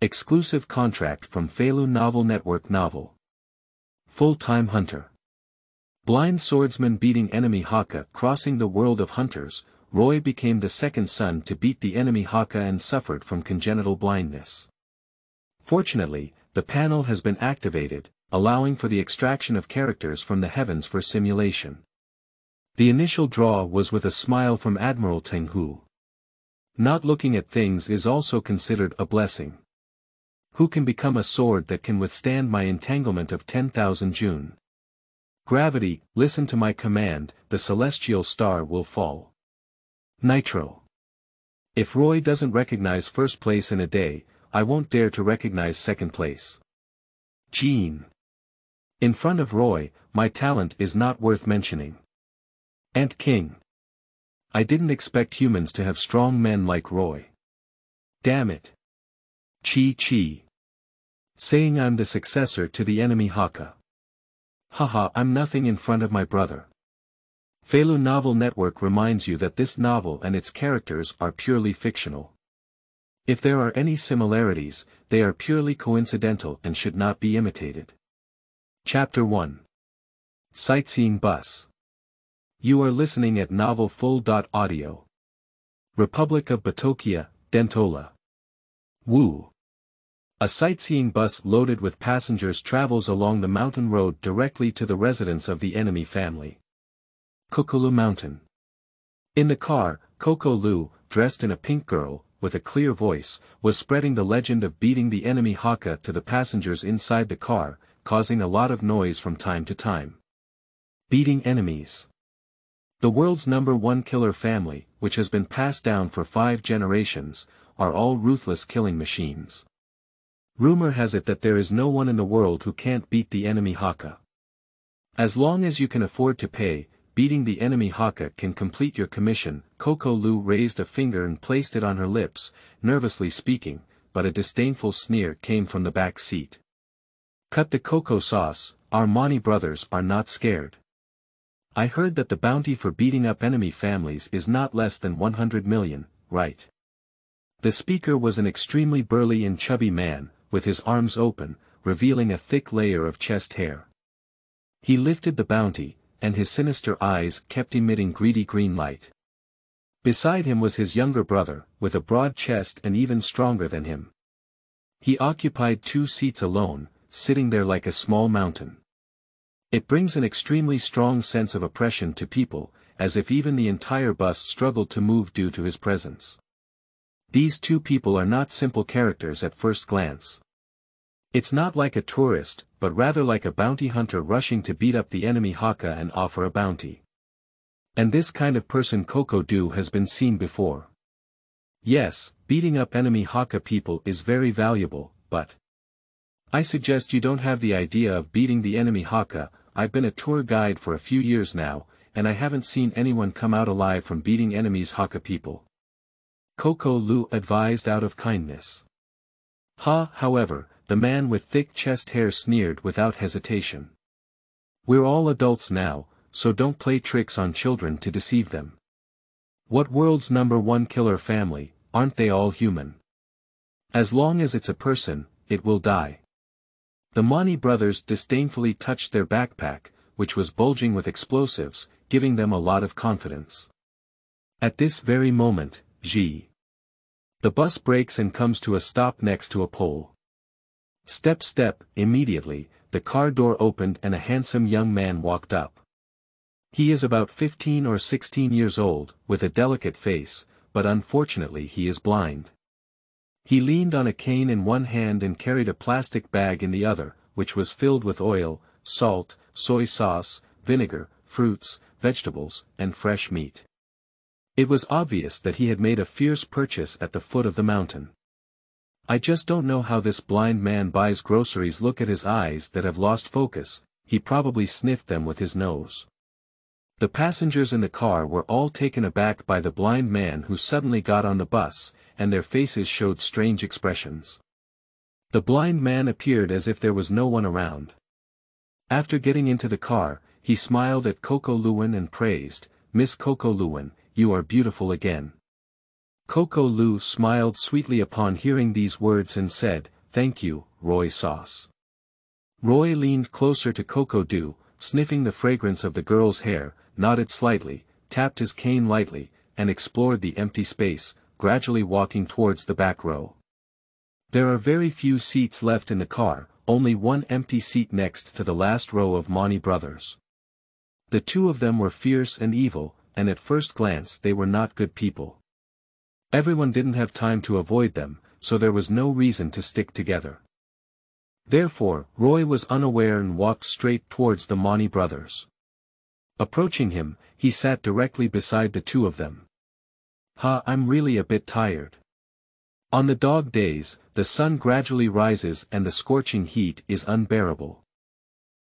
Exclusive contract from Feilu Novel Network Novel. Full-time hunter. Blind swordsman beating enemy Hakka. Crossing the world of hunters, Roy became the second son to beat the enemy Hakka and suffered from congenital blindness. Fortunately, the panel has been activated, allowing for the extraction of characters from the heavens for simulation. The initial draw was with a smile from Admiral Tenghu. Not looking at things is also considered a blessing. Who can become a sword that can withstand my entanglement of 10,000 June? Gravity, listen to my command, the celestial star will fall. Nitro. If Roy doesn't recognize first place in a day, I won't dare to recognize second place. Gene. In front of Roy, my talent is not worth mentioning. Ant King. I didn't expect humans to have strong men like Roy. Damn it. Chi. Saying I'm the successor to the enemy Hakka. Haha, I'm nothing in front of my brother. Feilu Novel Network reminds you that this novel and its characters are purely fictional. If there are any similarities, they are purely coincidental and should not be imitated. Chapter 1. Sightseeing Bus. You are listening at Novel Full.audio. Republic of Batokia, Dentola. Woo. A sightseeing bus loaded with passengers travels along the mountain road directly to the residence of the enemy family. Kokolu Mountain. In the car, Coco Lu, dressed in a pink girl, with a clear voice, was spreading the legend of beating the enemy Hakka to the passengers inside the car, causing a lot of noise from time to time. Beating enemies. The world's #1 killer family, which has been passed down for 5 generations, are all ruthless killing machines. Rumor has it that there is no one in the world who can't beat the enemy Hakka. As long as you can afford to pay, beating the enemy Hakka can complete your commission. Coco Lu raised a finger and placed it on her lips, nervously speaking, but a disdainful sneer came from the back seat. Cut the cocoa sauce, our Mani brothers are not scared. I heard that the bounty for beating up enemy families is not less than 100 million, right? The speaker was an extremely burly and chubby man, with his arms open, revealing a thick layer of chest hair. He lifted the bounty, and his sinister eyes kept emitting greedy green light. Beside him was his younger brother, with a broad chest and even stronger than him. He occupied 2 seats alone, sitting there like a small mountain. It brings an extremely strong sense of oppression to people, as if even the entire bus struggled to move due to his presence. These 2 people are not simple characters at first glance. It's not like a tourist, but rather like a bounty hunter rushing to beat up the enemy Hakka and offer a bounty. And this kind of person Coco Du has been seen before. Yes, beating up enemy Hakka people is very valuable, but I suggest you don't have the idea of beating the enemy Hakka. I've been a tour guide for a few years now, and I haven't seen anyone come out alive from beating enemies Hakka people. Coco Lu advised out of kindness. However, the man with thick chest hair sneered without hesitation. We're all adults now, so don't play tricks on children to deceive them. What world's #1 killer family, aren't they all human? As long as it's a person, it will die. The Mani brothers disdainfully touched their backpack, which was bulging with explosives, giving them a lot of confidence. At this very moment, the bus brakes and comes to a stop next to a pole. Step, immediately, the car door opened and a handsome young man walked up. He is about 15 or 16 years old, with a delicate face, but unfortunately he is blind. He leaned on a cane in one hand and carried a plastic bag in the other, which was filled with oil, salt, soy sauce, vinegar, fruits, vegetables, and fresh meat. It was obvious that he had made a fierce purchase at the foot of the mountain. I just don't know how this blind man buys groceries. Look at his eyes that have lost focus, he probably sniffed them with his nose. The passengers in the car were all taken aback by the blind man who suddenly got on the bus, and their faces showed strange expressions. The blind man appeared as if there was no one around. After getting into the car, he smiled at Coco Luan and praised, "Miss Coco Luan, you are beautiful again." Coco Lu smiled sweetly upon hearing these words and said, "Thank you, Roy Sauce." Roy leaned closer to Coco Lu, sniffing the fragrance of the girl's hair, nodded slightly, tapped his cane lightly, and explored the empty space, gradually walking towards the back row. There are very few seats left in the car, only one empty seat next to the last row of Mani brothers. The two of them were fierce and evil, and at first glance they were not good people. Everyone didn't have time to avoid them, so there was no reason to stick together. Therefore, Roy was unaware and walked straight towards the Mani brothers. Approaching him, he sat directly beside the two of them. I'm really a bit tired. On the dog days, the sun gradually rises and the scorching heat is unbearable.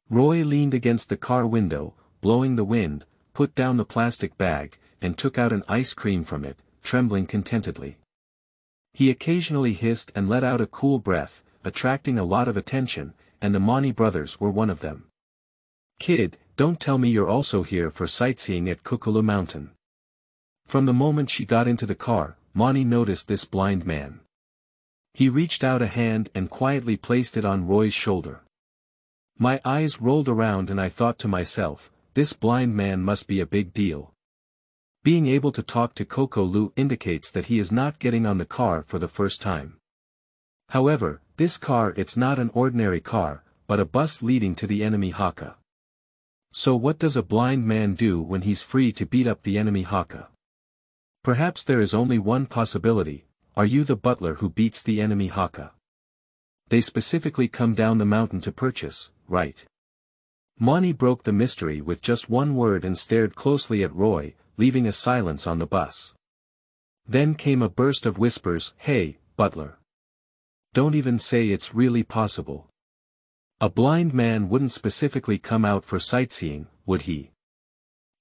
Roy leaned against the car window, blowing the wind, put down the plastic bag, and took out an ice cream from it, trembling contentedly. He occasionally hissed and let out a cool breath, attracting a lot of attention, and the Mani brothers were one of them. "Kid, don't tell me you're also here for sightseeing at Kukulu Mountain." From the moment she got into the car, Mani noticed this blind man. He reached out a hand and quietly placed it on Roy's shoulder. My eyes rolled around and I thought to myself, this blind man must be a big deal. Being able to talk to Coco Lu indicates that he is not getting on the car for the first time. However, this car it's not an ordinary car, but a bus leading to the enemy Hakka. So what does a blind man do when he's free to beat up the enemy Hakka? Perhaps there is only one possibility: are you the butler who beats the enemy Hakka? They specifically come down the mountain to purchase, right? Mani broke the mystery with just one word and stared closely at Roy, leaving a silence on the bus. Then came a burst of whispers, "Hey, butler. Don't even say it's really possible. A blind man wouldn't specifically come out for sightseeing, would he?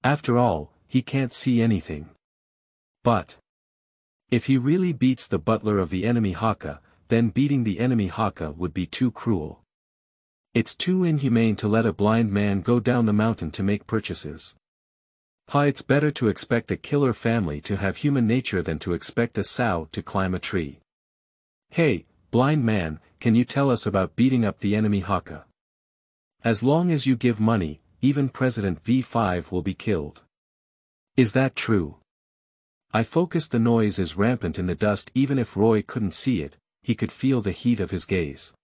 After all, he can't see anything. But if he really beats the butler of the enemy Hakka, then beating the enemy Hakka would be too cruel. It's too inhumane to let a blind man go down the mountain to make purchases. It's better to expect a killer family to have human nature than to expect a sow to climb a tree. Hey, blind man, can you tell us about beating up the enemy Hakka? As long as you give money, even President V5 will be killed. Is that true?" I focused. The noise is rampant in the dust. Even if Roy couldn't see it, he could feel the heat of his gaze.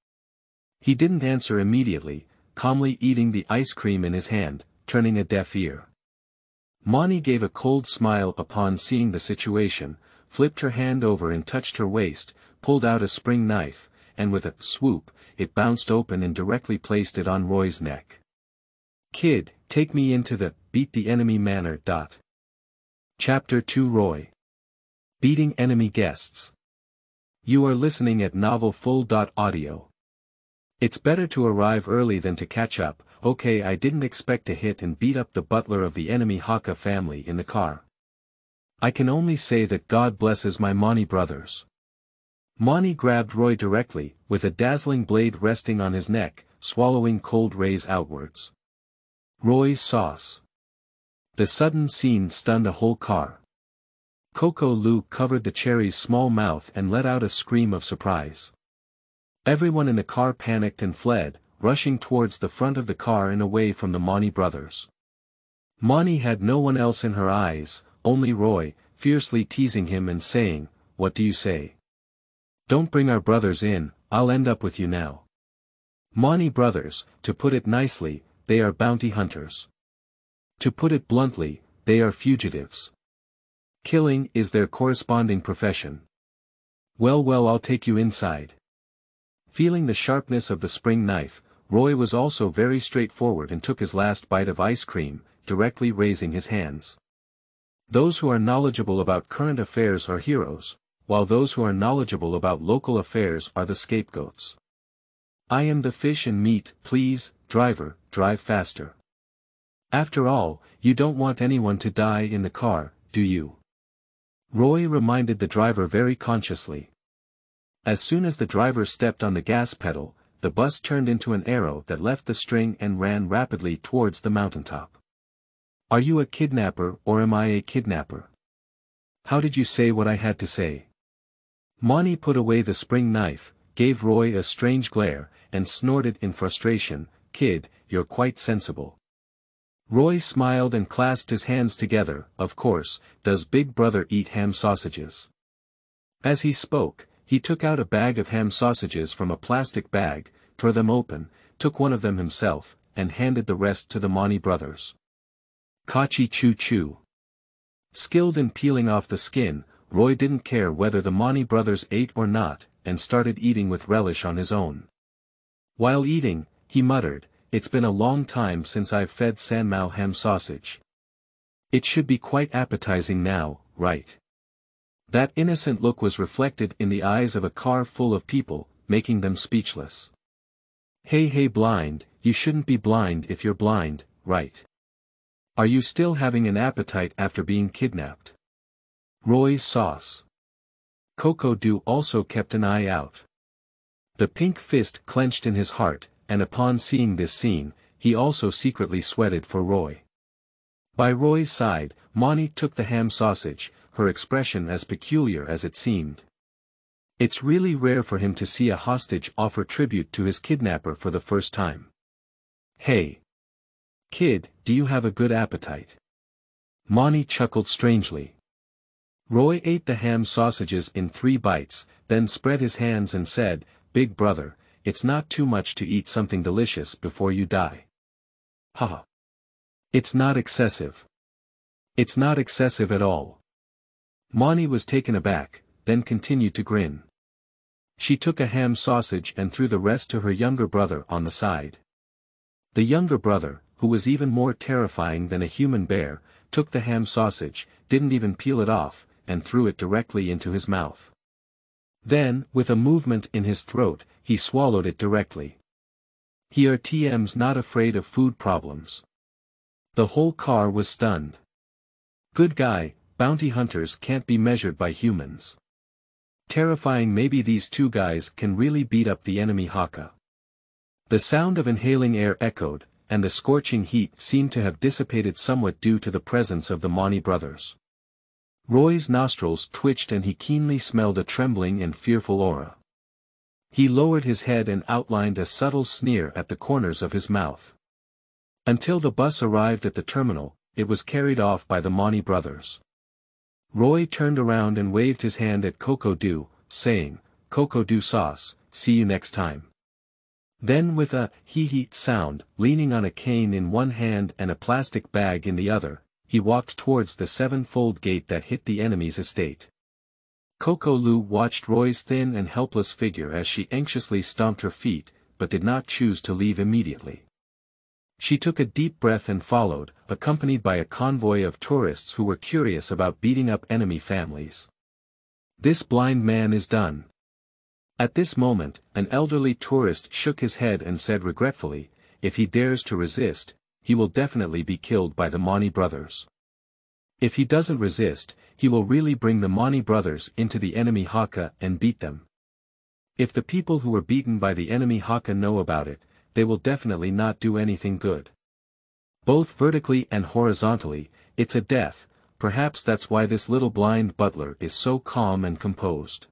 He didn't answer immediately, calmly eating the ice cream in his hand, turning a deaf ear. Mani gave a cold smile upon seeing the situation, flipped her hand over and touched her waist, pulled out a spring knife, and with a swoop, it bounced open and directly placed it on Roy's neck. "Kid, take me into the beat the enemy manor." Chapter 2 Roy. Beating enemy guests. You are listening at Novel Full. Audio. It's better to arrive early than to catch up. Okay, I didn't expect to hit and beat up the butler of the enemy Hakka family in the car. I can only say that God blesses my Mani brothers. Mani grabbed Roy directly, with a dazzling blade resting on his neck, swallowing cold rays outwards. Roy's sauce. The sudden scene stunned a whole car. Coco Lu covered the cherry's small mouth and let out a scream of surprise. Everyone in the car panicked and fled, rushing towards the front of the car and away from the Mani brothers. Mani had no one else in her eyes, only Roy, fiercely teasing him and saying, "What do you say? Don't bring our brothers in, I'll end up with you now." Mani brothers, to put it nicely, they are bounty hunters. To put it bluntly, they are fugitives. Killing is their corresponding profession. Well, I'll take you inside. Feeling the sharpness of the spring knife, Roy was also very straightforward and took his last bite of ice cream, directly raising his hands. Those who are knowledgeable about current affairs are heroes, while those who are knowledgeable about local affairs are the scapegoats. "I am the fish and meat, please, driver, drive faster. After all, you don't want anyone to die in the car, do you?" Roy reminded the driver very consciously. As soon as the driver stepped on the gas pedal, the bus turned into an arrow that left the string and ran rapidly towards the mountaintop. "Are you a kidnapper or am I a kidnapper?" How did you say what I had to say? Mani put away the spring knife, gave Roy a strange glare, and snorted in frustration, "Kid, you're quite sensible." Roy smiled and clasped his hands together. "Of course, does Big Brother eat ham sausages?" As he spoke, he took out a bag of ham sausages from a plastic bag, tore them open, took one of them himself, and handed the rest to the Mani brothers. Kachi choo choo. Skilled in peeling off the skin, Roy didn't care whether the Mani brothers ate or not, and started eating with relish on his own. While eating, he muttered, "It's been a long time since I've fed Sanmao ham sausage. It should be quite appetizing now, right?" That innocent look was reflected in the eyes of a car full of people, making them speechless. Hey blind, you shouldn't be blind if you're blind, right? Are you still having an appetite after being kidnapped? Roy's sauce. Oudoudou also kept an eye out. The pink fist clenched in his heart, and upon seeing this scene, he also secretly sweated for Roy. By Roy's side, Mani took the ham sausage, her expression as peculiar as it seemed. It's really rare for him to see a hostage offer tribute to his kidnapper for the first time. Hey! Kid, do you have a good appetite? Mani chuckled strangely. Roy ate the ham sausages in 3 bites, then spread his hands and said, "Big brother, it's not too much to eat something delicious before you die." Haha. It's not excessive. It's not excessive at all. Mani was taken aback, then continued to grin. She took a ham sausage and threw the rest to her younger brother on the side. The younger brother, who was even more terrifying than a human bear, took the ham sausage, didn't even peel it off, and threw it directly into his mouth. Then, with a movement in his throat, he swallowed it directly. He-RTM's not afraid of food problems. The whole car was stunned. Good guy, bounty hunters can't be measured by humans. Terrifying, maybe these two guys can really beat up the enemy Hakka. The sound of inhaling air echoed, and the scorching heat seemed to have dissipated somewhat due to the presence of the Mani brothers. Roy's nostrils twitched and he keenly smelled a trembling and fearful aura. He lowered his head and outlined a subtle sneer at the corners of his mouth. Until the bus arrived at the terminal, it was carried off by the Mani brothers. Roy turned around and waved his hand at Oudoudou, saying, "Oudoudou sauce, see you next time." Then with a hee-hee sound, leaning on a cane in one hand and a plastic bag in the other, he walked towards the 7-fold gate that hid the enemy's estate. Oudoudou watched Roy's thin and helpless figure as she anxiously stomped her feet, but did not choose to leave immediately. She took a deep breath and followed, accompanied by a convoy of tourists who were curious about beating up enemy families. This blind man is done. At this moment, an elderly tourist shook his head and said regretfully, "If he dares to resist, he will definitely be killed by the Mani brothers. If he doesn't resist, he will really bring the Mani brothers into the enemy Hakka and beat them. If the people who were beaten by the enemy Hakka know about it, they will definitely not do anything good. Both vertically and horizontally, it's a death. Perhaps that's why this little blind butler is so calm and composed."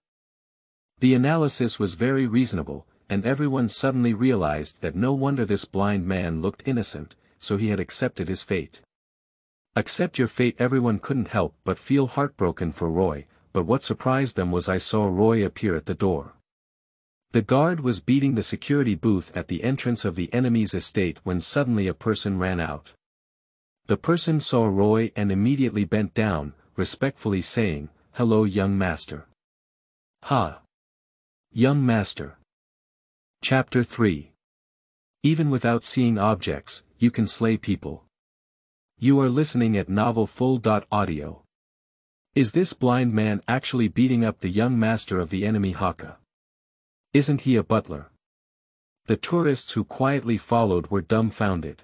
The analysis was very reasonable, and everyone suddenly realized that no wonder this blind man looked innocent, so he had accepted his fate. Accept your fate. Everyone couldn't help but feel heartbroken for Roy, but what surprised them was I saw Roy appear at the door. The guard was beating the security booth at the entrance of the enemy's estate when suddenly a person ran out. The person saw Roy and immediately bent down, respectfully saying, "Hello young master." "Ha! Young master." Chapter 3. Even without seeing objects, you can slay people. You are listening at Novel Full.audio. Is this blind man actually beating up the young master of the enemy Hakka? Isn't he a butler? The tourists who quietly followed were dumbfounded.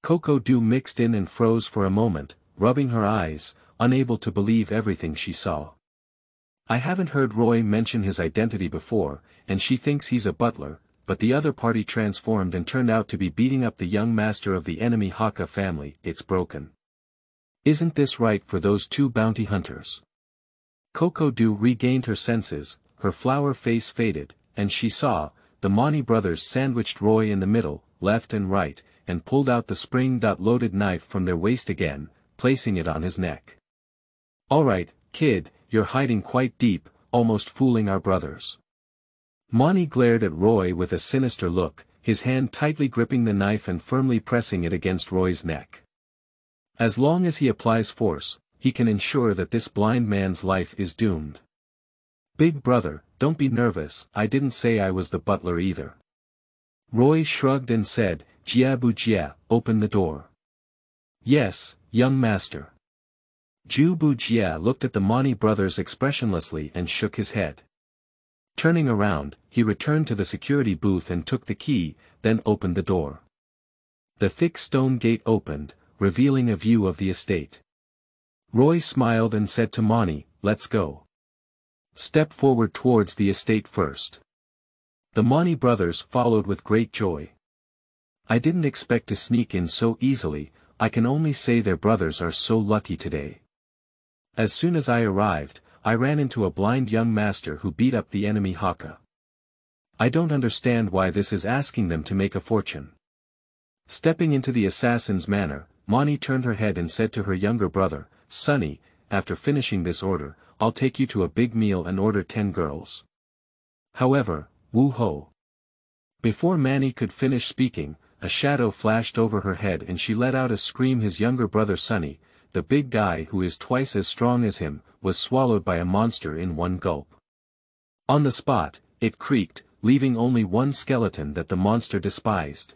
Oudoudou mixed in and froze for a moment, rubbing her eyes, unable to believe everything she saw. I haven't heard Roy mention his identity before, and she thinks he's a butler, but the other party transformed and turned out to be beating up the young master of the enemy Hakka family. It's broken. Isn't this right for those two bounty hunters? Oudoudou regained her senses, her flower face faded, and she saw, the Mani brothers sandwiched Roy in the middle, left and right, and pulled out the spring-loaded knife from their waist again, placing it on his neck. "Alright, kid, you're hiding quite deep, almost fooling our brothers." Mani glared at Roy with a sinister look, his hand tightly gripping the knife and firmly pressing it against Roy's neck. As long as he applies force, he can ensure that this blind man's life is doomed. "Big brother, don't be nervous, I didn't say I was the butler either." Roy shrugged and said, "Jiabu Jia, open the door." "Yes, young master." Jiabu Jia looked at the Mani brothers expressionlessly and shook his head. Turning around, he returned to the security booth and took the key, then opened the door. The thick stone gate opened, revealing a view of the estate. Roy smiled and said to Mani, "Let's go. Step forward towards the estate first." The Mani brothers followed with great joy. "I didn't expect to sneak in so easily, I can only say their brothers are so lucky today. As soon as I arrived, I ran into a blind young master who beat up the enemy Hakka. I don't understand why this is asking them to make a fortune." Stepping into the assassin's manor, Mani turned her head and said to her younger brother, "Sonny, after finishing this order, I'll take you to a big meal and order 10 girls. However, woo-ho." Before Mani could finish speaking, a shadow flashed over her head and she let out a scream. His younger brother Sonny, the big guy who is twice as strong as him, was swallowed by a monster in one gulp. On the spot, it creaked, leaving only one skeleton that the monster despised.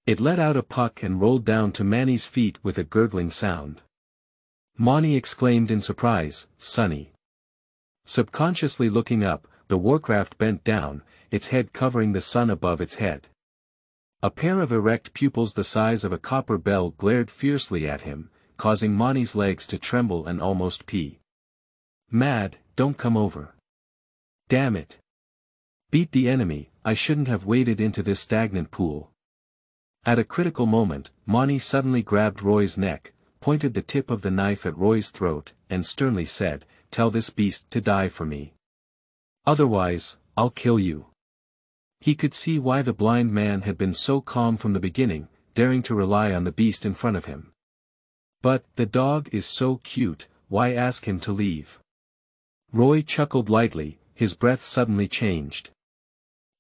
It let out a puck and rolled down to Mani's feet with a gurgling sound. Mani exclaimed in surprise, "Sonny." Subconsciously looking up, the warcraft bent down, its head covering the sun above its head. A pair of erect pupils the size of a copper bell glared fiercely at him, causing Mani's legs to tremble and almost pee. "Mad, don't come over. Damn it. Beat the enemy, I shouldn't have waded into this stagnant pool." At a critical moment, Mani suddenly grabbed Roy's neck, pointed the tip of the knife at Roy's throat, and sternly said, "Tell this beast to die for me. Otherwise, I'll kill you." He could see why the blind man had been so calm from the beginning, daring to rely on the beast in front of him. But, the dog is so cute, why ask him to leave? Roy chuckled lightly, his breath suddenly changed.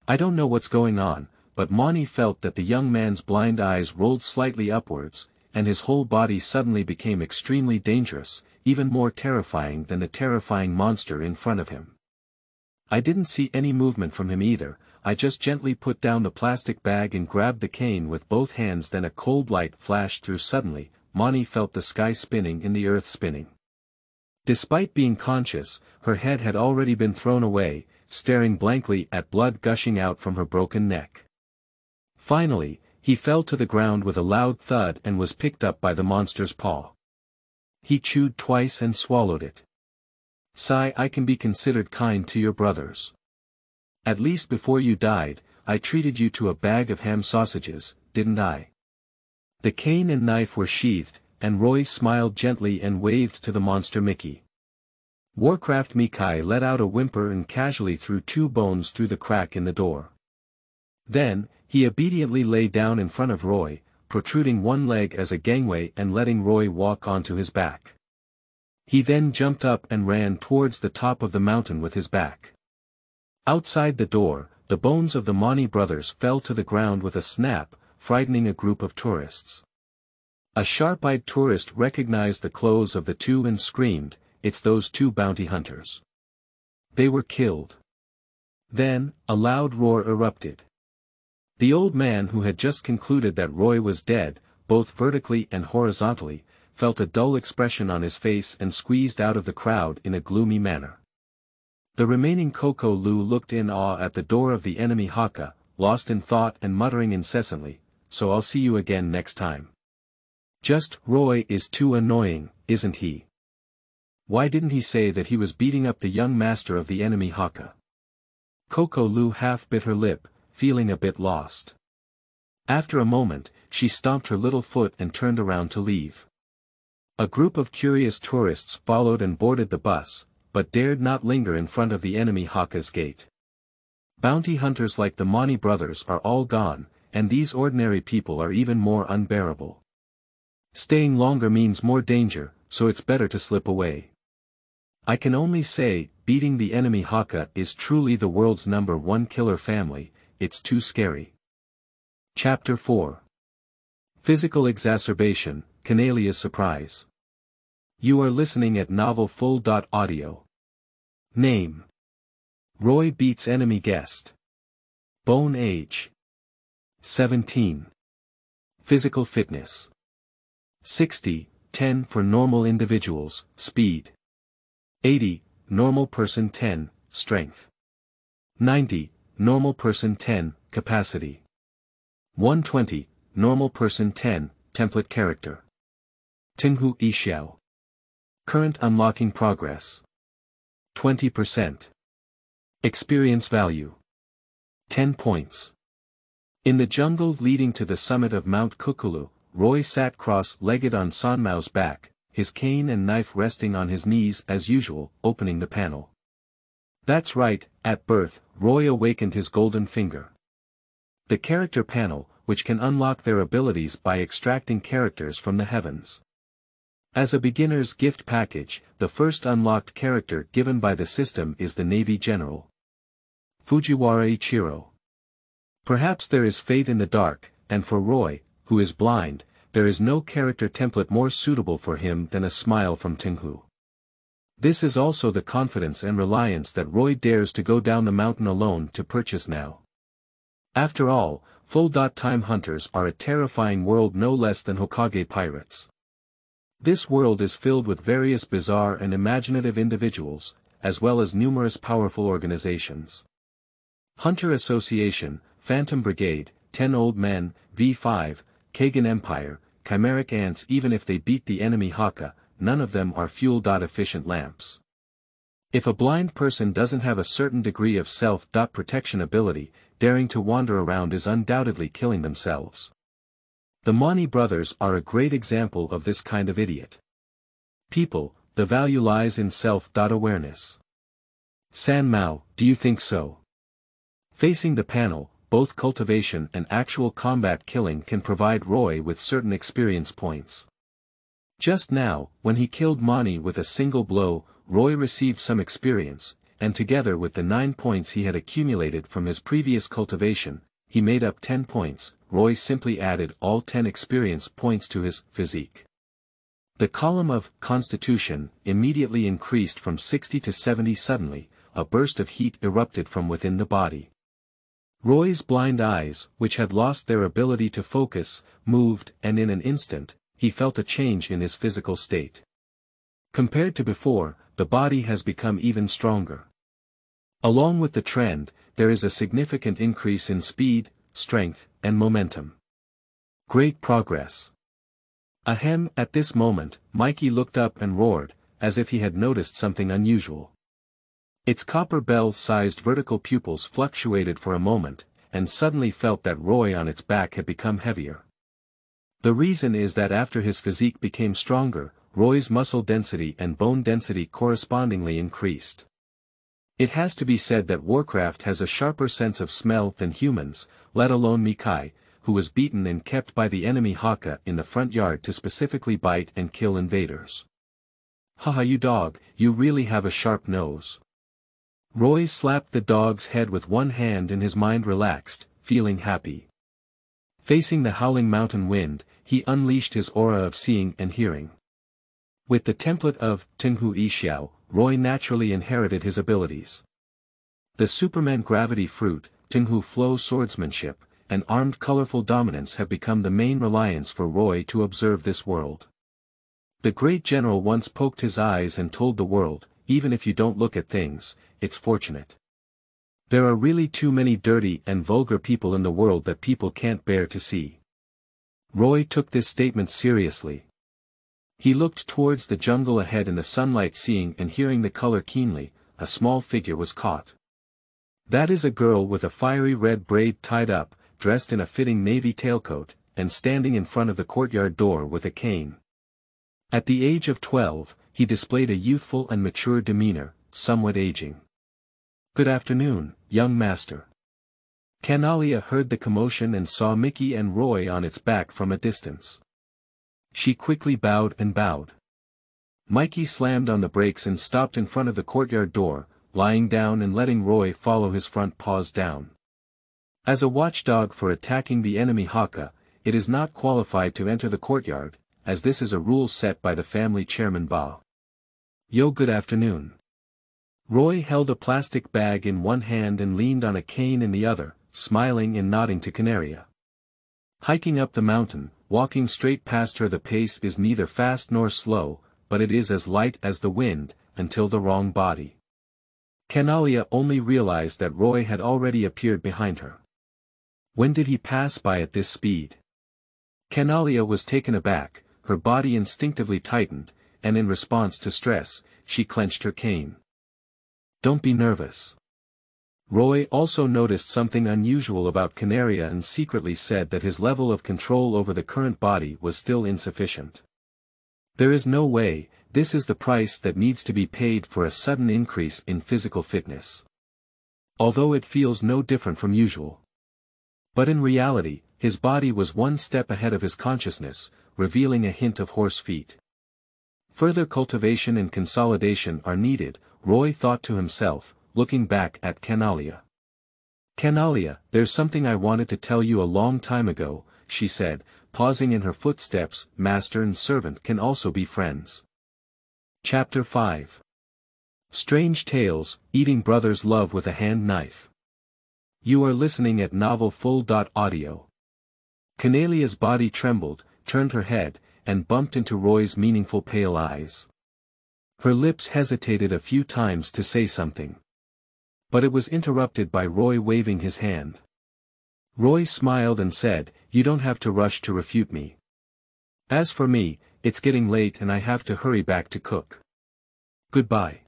I don't know what's going on, but Mani felt that the young man's blind eyes rolled slightly upwards, and his whole body suddenly became extremely dangerous, even more terrifying than the terrifying monster in front of him. I didn't see any movement from him either, I just gently put down the plastic bag and grabbed the cane with both hands. Then a cold light flashed through. Suddenly, Mani felt the sky spinning and the earth spinning. Despite being conscious, her head had already been thrown away, staring blankly at blood gushing out from her broken neck. Finally, he fell to the ground with a loud thud and was picked up by the monster's paw. He chewed twice and swallowed it. "Sigh, I can be considered kind to your brothers. At least before you died, I treated you to a bag of ham sausages, didn't I?" The cane and knife were sheathed, and Roy smiled gently and waved to the monster Mickey. Warcraft Mikai let out a whimper and casually threw 2 bones through the crack in the door. Then, he obediently lay down in front of Roy, protruding one leg as a gangway and letting Roy walk onto his back. He then jumped up and ran towards the top of the mountain with his back. Outside the door, the bones of the Mani brothers fell to the ground with a snap, frightening a group of tourists. A sharp-eyed tourist recognized the clothes of the two and screamed, "It's those 2 bounty hunters. They were killed." Then, a loud roar erupted. The old man who had just concluded that Roy was dead, both vertically and horizontally, felt a dull expression on his face and squeezed out of the crowd in a gloomy manner. The remaining Oudoudou looked in awe at the door of the enemy Hakka, lost in thought and muttering incessantly, "So I'll see you again next time." Just, Roy is too annoying, isn't he? Why didn't he say that he was beating up the young master of the enemy Hakka? Oudoudou half bit her lip, feeling a bit lost. After a moment, she stomped her little foot and turned around to leave. A group of curious tourists followed and boarded the bus, but dared not linger in front of the enemy Hakka's gate. Bounty hunters like the Mani brothers are all gone, and these ordinary people are even more unbearable. Staying longer means more danger, so it's better to slip away. I can only say, beating the enemy Hakka is truly the world's #1 killer family, it's too scary. Chapter 4. Physical Exacerbation, Kanalia's Surprise. You are listening at Novel Full.audio. Name: Roy beats enemy guest. Bone age: 17. Physical fitness: 60, 10 for normal individuals, speed. 80, normal person 10, strength. 90, normal person 10, capacity. 120, normal person 10, template character. Tinghu Ishiao. Current unlocking progress: 20%. Experience value: 10 points. In the jungle leading to the summit of Mount Kukulu, Roy sat cross-legged on Sanmao's back, his cane and knife resting on his knees as usual, opening the panel. That's right, at birth, Roy awakened his golden finger. The character panel, which can unlock their abilities by extracting characters from the heavens. As a beginner's gift package, the first unlocked character given by the system is the Navy General Fujiwara Ichiro. Perhaps there is fate in the dark, and for Roy, who is blind, there is no character template more suitable for him than a smile from Tinghu. This is also the confidence and reliance that Roy dares to go down the mountain alone to purchase now. After all, full-time hunters are a terrifying world no less than Hokage pirates. This world is filled with various bizarre and imaginative individuals, as well as numerous powerful organizations. Hunter Association, Phantom Brigade, 10 Old Men, V5, Kagan Empire, Chimeric Ants. Even if they beat the enemy Hakka, none of them are fuel-efficient lamps. If a blind person doesn't have a certain degree of self-protection ability, daring to wander around is undoubtedly killing themselves. The Mani brothers are a great example of this kind of idiot. People, the value lies in self-awareness. San Mao, do you think so? Facing the panel, both cultivation and actual combat killing can provide Roy with certain experience points. Just now, when he killed Mani with a single blow, Roy received some experience, and together with the 9 points he had accumulated from his previous cultivation, he made up 10 points. Roy simply added all 10 experience points to his physique. The column of constitution immediately increased from 60 to 70 suddenly, a burst of heat erupted from within the body. Roy's blind eyes, which had lost their ability to focus, moved, and in an instant, he felt a change in his physical state. Compared to before, the body has become even stronger. Along with the trend, there is a significant increase in speed, strength, and momentum. Great progress. Ahem. At this moment, Mikey looked up and roared, as if he had noticed something unusual. Its copper bell-sized vertical pupils fluctuated for a moment, and suddenly felt that Roy on its back had become heavier. The reason is that after his physique became stronger, Roy's muscle density and bone density correspondingly increased. It has to be said that Warcraft has a sharper sense of smell than humans, let alone Mikai, who was beaten and kept by the enemy Hakka in the front yard to specifically bite and kill invaders. Haha, you dog, you really have a sharp nose. Roy slapped the dog's head with one hand and his mind relaxed, feeling happy. Facing the howling mountain wind, he unleashed his aura of seeing and hearing. With the template of Tinghu Ishiao, Roy naturally inherited his abilities. The Superman gravity fruit, Tinghu flow swordsmanship, and armed colorful dominance have become the main reliance for Roy to observe this world. The great general once poked his eyes and told the world, even if you don't look at things, it's fortunate. There are really too many dirty and vulgar people in the world that people can't bear to see. Roy took this statement seriously. He looked towards the jungle ahead in the sunlight, seeing and hearing the color keenly. A small figure was caught. That is a girl with a fiery red braid tied up, dressed in a fitting navy tailcoat, and standing in front of the courtyard door with a cane. At the age of 12, he displayed a youthful and mature demeanor, somewhat aging. "Good afternoon, young master." Kanalia heard the commotion and saw Mickey and Roy on its back from a distance. She quickly bowed and bowed. Mikey slammed on the brakes and stopped in front of the courtyard door, lying down and letting Roy follow his front paws down. As a watchdog for attacking the enemy Hakka, it is not qualified to enter the courtyard, as this is a rule set by the family chairman Ba. "Yo, good afternoon." Roy held a plastic bag in one hand and leaned on a cane in the other, smiling and nodding to Kanalia. Hiking up the mountain, walking straight past her, the pace is neither fast nor slow, but it is as light as the wind, until the wrong body. Kanalia only realized that Roy had already appeared behind her. When did he pass by at this speed? Kanalia was taken aback, her body instinctively tightened, and in response to stress, she clenched her cane. "Don't be nervous." Roy also noticed something unusual about Kanalia and secretly said that his level of control over the current body was still insufficient. There is no way, this is the price that needs to be paid for a sudden increase in physical fitness. Although it feels no different from usual. But in reality, his body was one step ahead of his consciousness, revealing a hint of horse feet. Further cultivation and consolidation are needed, Roy thought to himself, looking back at Kanalia. "Kanalia, there's something I wanted to tell you a long time ago," she said, pausing in her footsteps. Master and servant can also be friends. Chapter 5. Strange Tales, Eating Brothers Love with a Hand Knife. You are listening at novelfull.audio. Kanalia's body trembled, turned her head, and bumped into Roy's meaningful pale eyes. Her lips hesitated a few times to say something. But it was interrupted by Roy waving his hand. Roy smiled and said, "You don't have to rush to refute me. As for me, it's getting late and I have to hurry back to cook. Goodbye."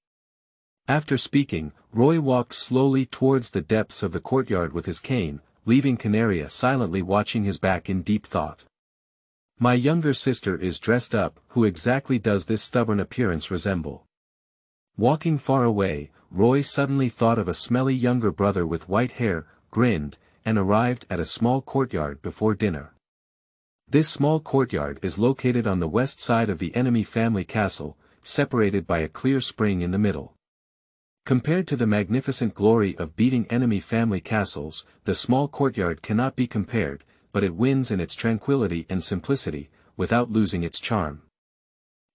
After speaking, Roy walked slowly towards the depths of the courtyard with his cane, leaving Kanalia silently watching his back in deep thought. "My younger sister is dressed up. Who exactly does this stubborn appearance resemble?" Walking far away, Roy suddenly thought of a smelly younger brother with white hair, grinned, and arrived at a small courtyard before dinner. This small courtyard is located on the west side of the enemy family castle, separated by a clear spring in the middle. Compared to the magnificent glory of beating enemy family castles, the small courtyard cannot be compared, but it wins in its tranquility and simplicity, without losing its charm.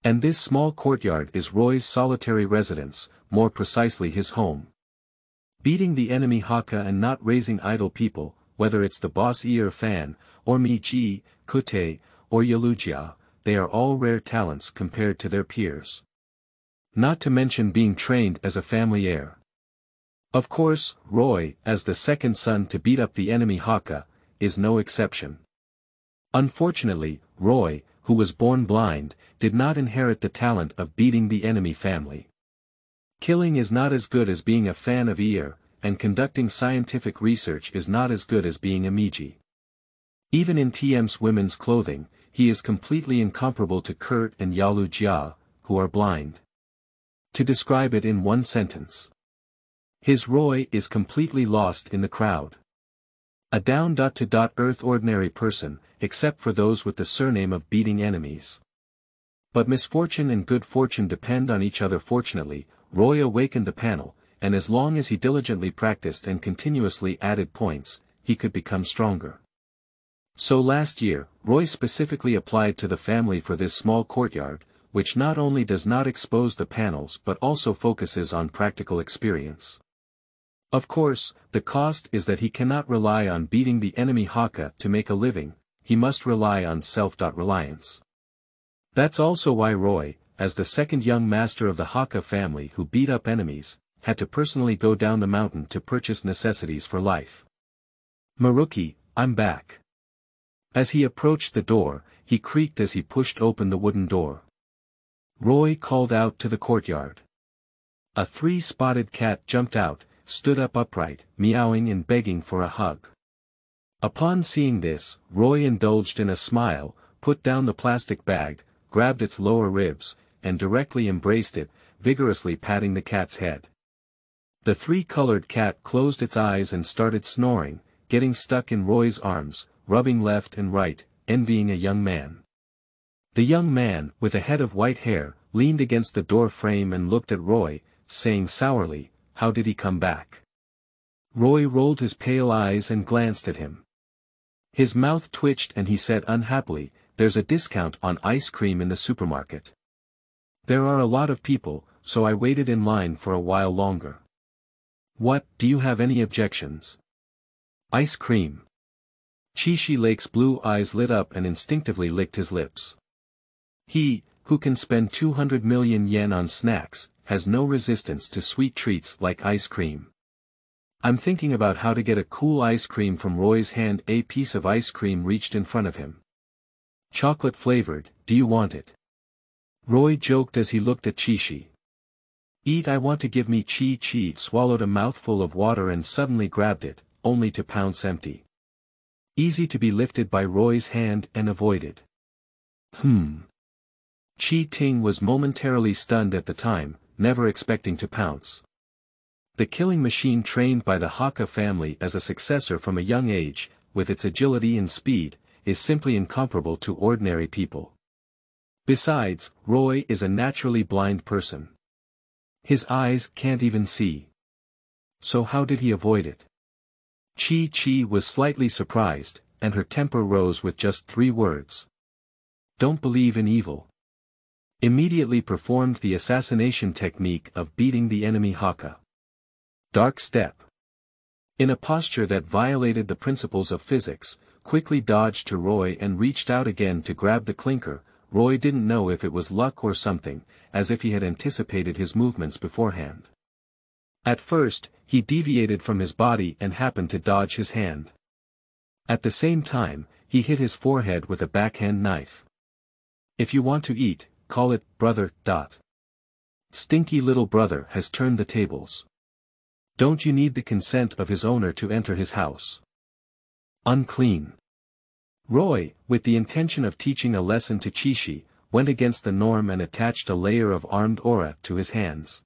And this small courtyard is Roy's solitary residence, more precisely his home. Beating the enemy Hakka and not raising idle people, whether it's the boss ear fan, or Miji, Kute, or Yalujia, they are all rare talents compared to their peers. Not to mention being trained as a family heir. Of course, Roy, as the second son to beat up the enemy Hakka, is no exception. Unfortunately, Roy, who was born blind, did not inherit the talent of beating the enemy family. Killing is not as good as being a fan of ear, and conducting scientific research is not as good as being a Miji. Even in TM's women's clothing, he is completely incomparable to Kurt and Yalu Jia, who are blind. To describe it in one sentence. His Roy is completely lost in the crowd. A down-to-earth ordinary person, except for those with the surname of beating enemies. But misfortune and good fortune depend on each other. Fortunately, Roy awakened the panel, and as long as he diligently practiced and continuously added points, he could become stronger. So last year, Roy specifically applied to the family for this small courtyard, which not only does not expose the panels but also focuses on practical experience. Of course, the cost is that he cannot rely on beating the enemy Hakka to make a living, he must rely on self-reliance. That's also why Roy, as the second young master of the Hakka family who beat up enemies, had to personally go down the mountain to purchase necessities for life. "Maruki, I'm back." As he approached the door, he creaked as he pushed open the wooden door. Roy called out to the courtyard. A three-spotted cat jumped out, stood up upright, meowing and begging for a hug. Upon seeing this, Roy indulged in a smile, put down the plastic bag, grabbed its lower ribs, and directly embraced it, vigorously patting the cat's head. The three-colored cat closed its eyes and started snoring, getting stuck in Roy's arms, rubbing left and right, envying a young man. The young man, with a head of white hair, leaned against the door frame and looked at Roy, saying sourly, "How did he come back?" Roy rolled his pale eyes and glanced at him. His mouth twitched and he said unhappily, "There's a discount on ice cream in the supermarket. There are a lot of people, so I waited in line for a while longer." "What, do you have any objections?" "Ice cream." Chi Lake's blue eyes lit up and instinctively licked his lips. He, who can spend 200 million yen on snacks, has no resistance to sweet treats like ice cream. "I'm thinking about how to get a cool ice cream from Roy's hand." A piece of ice cream reached in front of him. "Chocolate flavored, do you want it?" Roy joked as he looked at Chi. "Eat, I want to." "Give me." Chi swallowed a mouthful of water and suddenly grabbed it, only to pounce empty. Easy to be lifted by Roy's hand and avoided. Chi Ting was momentarily stunned at the time, never expecting to pounce. The killing machine trained by the Hakka family as a successor from a young age, with its agility and speed, is simply incomparable to ordinary people. Besides, Roy is a naturally blind person. His eyes can't even see. So how did he avoid it? Chi was slightly surprised, and her temper rose with just 3 words. "Don't believe in evil." Immediately performed the assassination technique of beating the enemy Hakka. Dark step. In a posture that violated the principles of physics, quickly dodged to Roy and reached out again to grab the clinker. Roy didn't know if it was luck or something, as if he had anticipated his movements beforehand. At first, he deviated from his body and happened to dodge his hand. At the same time, he hit his forehead with a backhand knife. "If you want to eat, call it, brother. Stinky little brother has turned the tables. Don't you need the consent of his owner to enter his house? Unclean." Roy, with the intention of teaching a lesson to Chi, went against the norm and attached a layer of armed aura to his hands.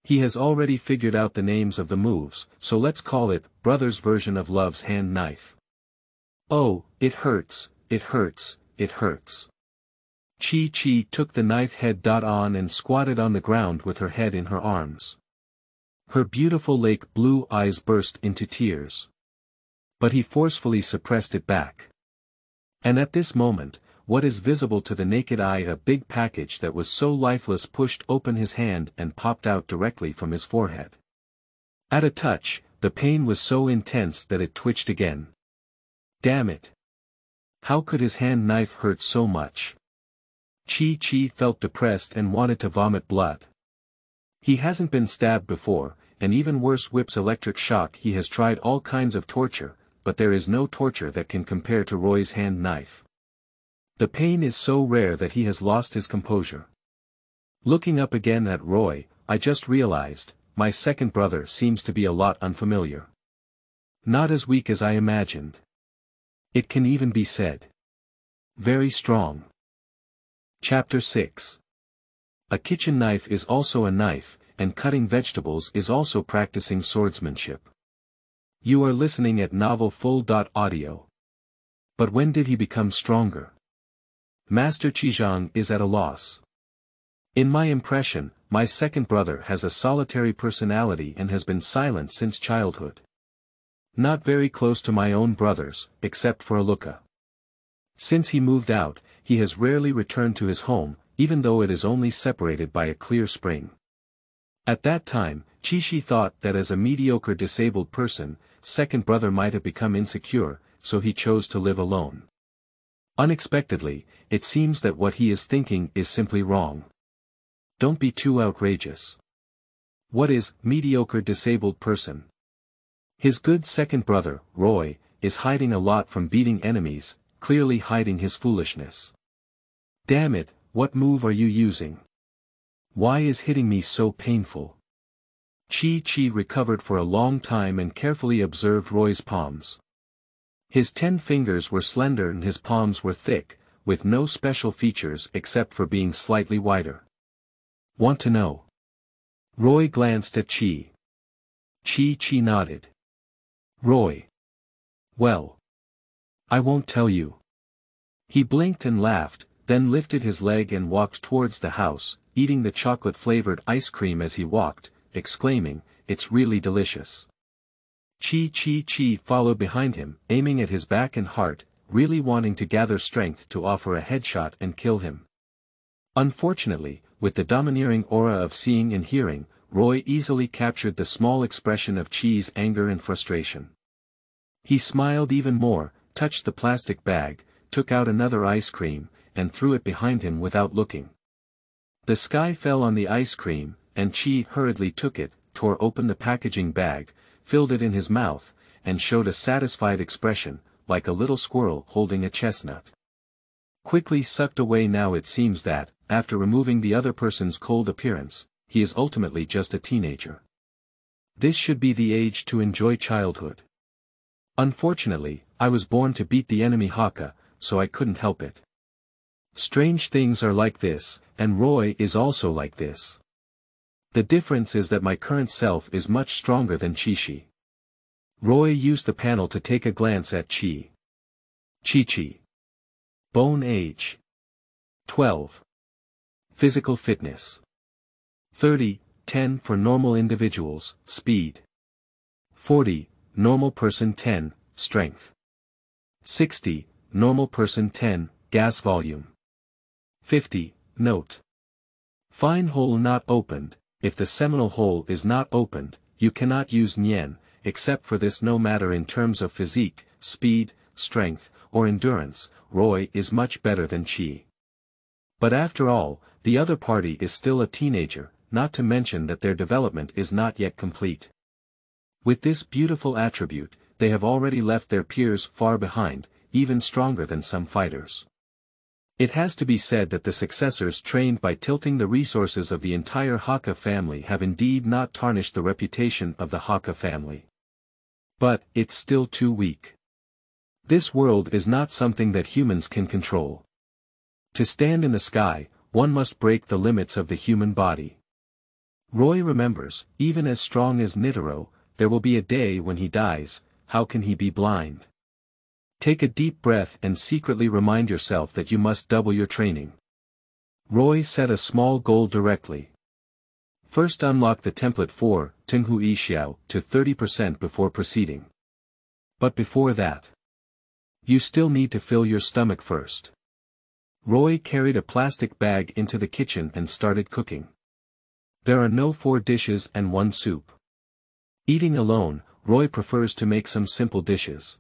He has already figured out the names of the moves, so let's call it, brother's version of Love's hand knife. "Oh, it hurts, it hurts, it hurts." Chi took the knife head on and squatted on the ground with her head in her arms. Her beautiful lake blue eyes burst into tears. But he forcefully suppressed it back. And at this moment, what is visible to the naked eye, a big package that was so lifeless pushed open his hand and popped out directly from his forehead. At a touch, the pain was so intense that it twitched again. Damn it! How could his hand knife hurt so much? Chi felt depressed and wanted to vomit blood. He hasn't been stabbed before, and even worse, whips electric shock. He has tried all kinds of torture, but there is no torture that can compare to Roy's hand knife. The pain is so rare that he has lost his composure. Looking up again at Roy, "I just realized, my second brother seems to be a lot unfamiliar. Not as weak as I imagined. It can even be said. Very strong." Chapter 6. A kitchen knife is also a knife, and cutting vegetables is also practicing swordsmanship. You are listening at novelfull.audio. But when did he become stronger? Master Chizhang is at a loss. In my impression, my second brother has a solitary personality and has been silent since childhood. Not very close to my own brothers, except for Aluka. Since he moved out, he has rarely returned to his home, even though it is only separated by a clear spring. At that time, Chi thought that as a mediocre disabled person, second brother might have become insecure, so he chose to live alone. Unexpectedly, it seems that what he is thinking is simply wrong. Don't be too outrageous. What is mediocre disabled person? His good second brother, Roy, is hiding a lot from beating enemies, clearly hiding his foolishness. Damn it, what move are you using? Why is hitting me so painful? Chi recovered for a long time and carefully observed Roy's palms. His 10 fingers were slender and his palms were thick, with no special features except for being slightly wider. Want to know? Roy glanced at Chi. Chi nodded. Roy. Well. I won't tell you. He blinked and laughed, then lifted his leg and walked towards the house, eating the chocolate-flavored ice cream as he walked, exclaiming, "It's really delicious." Chi followed behind him, aiming at his back and heart, really wanting to gather strength to offer a headshot and kill him. Unfortunately, with the domineering aura of seeing and hearing, Roy easily captured the small expression of Chi's anger and frustration. He smiled even more, touched the plastic bag, took out another ice cream, and threw it behind him without looking. The sky fell on the ice cream, and Chi hurriedly took it, tore open the packaging bag, filled it in his mouth, and showed a satisfied expression, like a little squirrel holding a chestnut. Quickly sucked away. Now it seems that, after removing the other person's cold appearance, he is ultimately just a teenager. This should be the age to enjoy childhood. Unfortunately, I was born to beat the enemy Hakka, so I couldn't help it. Strange things are like this, and Roy is also like this. The difference is that my current self is much stronger than Chi. Roy used the panel to take a glance at Chi. Chi. Bone age. 12. Physical fitness. 30, 10 for normal individuals, speed. 40, normal person 10, strength. 60, normal person 10, gas volume. 50, note. Fine hole not opened. If the seminal hole is not opened, you cannot use Nyen, except for this no matter in terms of physique, speed, strength, or endurance, Roy is much better than Chi. But after all, the other party is still a teenager, not to mention that their development is not yet complete. With this beautiful attribute, they have already left their peers far behind, even stronger than some fighters. It has to be said that the successors trained by tilting the resources of the entire Hakka family have indeed not tarnished the reputation of the Hakka family. But, it's still too weak. This world is not something that humans can control. To stand in the sky, one must break the limits of the human body. Roy remembers, even as strong as Nitaro, there will be a day when he dies. How can he be blind? Take a deep breath and secretly remind yourself that you must double your training. Roy set a small goal directly. First unlock the template for Tinghu Yixiao to 30% before proceeding. But before that, you still need to fill your stomach first. Roy carried a plastic bag into the kitchen and started cooking. There are no 4 dishes and 1 soup. Eating alone, Roy prefers to make some simple dishes.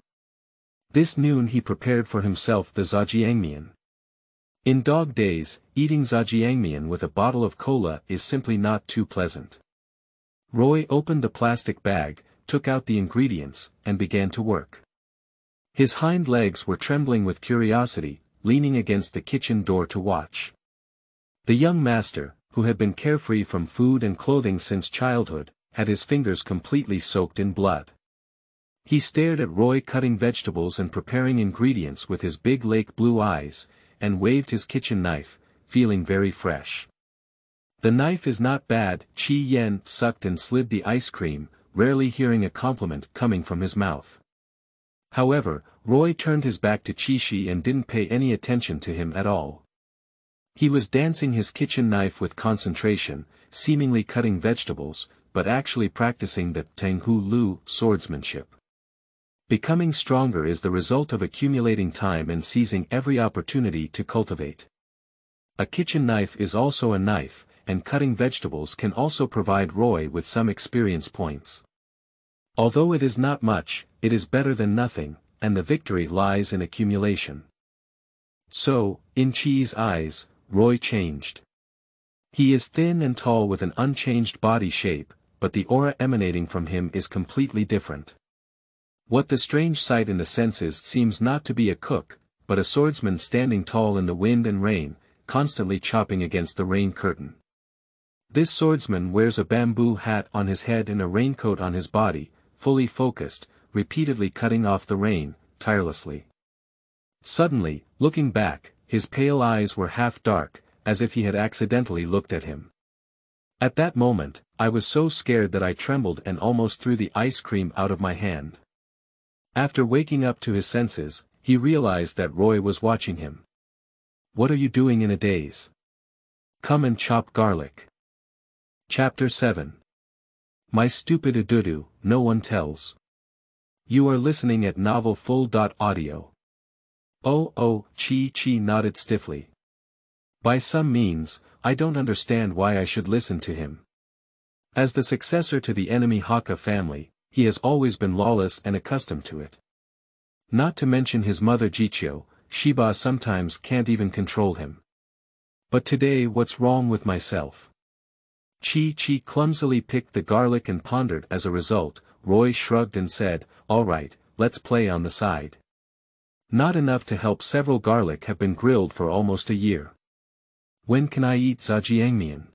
This noon he prepared for himself the zhajiangmian. In dog days, eating zhajiangmian with a bottle of cola is simply not too pleasant. Roy opened the plastic bag, took out the ingredients, and began to work. His hind legs were trembling with curiosity, leaning against the kitchen door to watch. The young master, who had been carefree from food and clothing since childhood, had his fingers completely soaked in blood. He stared at Roy cutting vegetables and preparing ingredients with his big lake blue eyes, and waved his kitchen knife, feeling very fresh. The knife is not bad. Chi Yen sucked and slid the ice cream, rarely hearing a compliment coming from his mouth. However, Roy turned his back to Chi and didn't pay any attention to him at all. He was dancing his kitchen knife with concentration, seemingly cutting vegetables, but actually practicing the Tenghu Lu swordsmanship. Becoming stronger is the result of accumulating time and seizing every opportunity to cultivate. A kitchen knife is also a knife, and cutting vegetables can also provide Roy with some experience points. Although it is not much, it is better than nothing, and the victory lies in accumulation. So, in Chi's eyes, Roy changed. He is thin and tall with an unchanged body shape, but the aura emanating from him is completely different. What the strange sight in the senses seems not to be a cook, but a swordsman standing tall in the wind and rain, constantly chopping against the rain curtain. This swordsman wears a bamboo hat on his head and a raincoat on his body, fully focused, repeatedly cutting off the rain, tirelessly. Suddenly, looking back, his pale eyes were half dark, as if he had accidentally looked at him. At that moment, I was so scared that I trembled and almost threw the ice cream out of my hand. After waking up to his senses, he realized that Roy was watching him. "What are you doing in a daze? Come and chop garlic." Chapter 7. My stupid Oudoudou, no one tells. You are listening at Novel Full.audio. Oh, Chi nodded stiffly. By some means, I don't understand why I should listen to him. As the successor to the enemy Hakka family, he has always been lawless and accustomed to it. Not to mention his mother Jichio, Shiba sometimes can't even control him. But today what's wrong with myself? Chi clumsily picked the garlic and pondered. As a result, Roy shrugged and said, "Alright, let's play on the side." Not enough to help, several garlic have been grilled for almost a year. When can I eat zhajiangmian?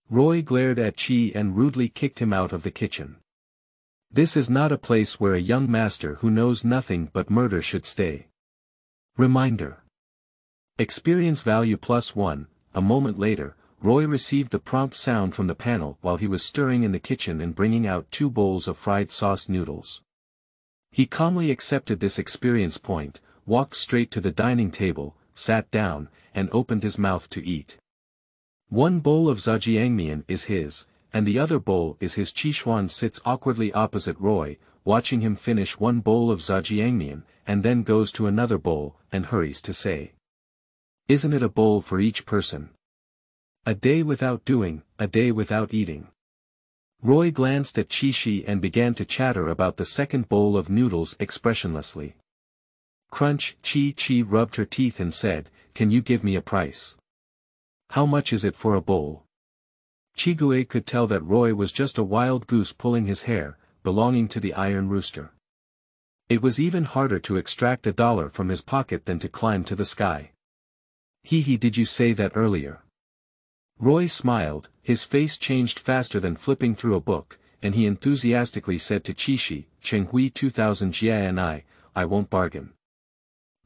Roy glared at Chi and rudely kicked him out of the kitchen. This is not a place where a young master who knows nothing but murder should stay. Reminder. Experience value +1. A moment later, Roy received the prompt sound from the panel while he was stirring in the kitchen and bringing out 2 bowls of fried sauce noodles. He calmly accepted this experience point, walked straight to the dining table, sat down, and opened his mouth to eat. 1 bowl of zhajiangmian is his, and the other bowl is his. Chichuan sits awkwardly opposite Roy, watching him finish 1 bowl of zhajiangmian, and then goes to another bowl, and hurries to say, "Isn't it a bowl for each person? A day without doing, a day without eating." Roy glanced at Chi and began to chatter about the second bowl of noodles expressionlessly. Crunch. Chi rubbed her teeth and said, "Can you give me a price? How much is it for a bowl?" Chigue could tell that Roy was just a wild goose pulling his hair, belonging to the iron rooster. It was even harder to extract $1 from his pocket than to climb to the sky. Did you say that earlier?" Roy smiled, his face changed faster than flipping through a book, and he enthusiastically said to Chishi, "Chenghui 2000 jia and I won't bargain.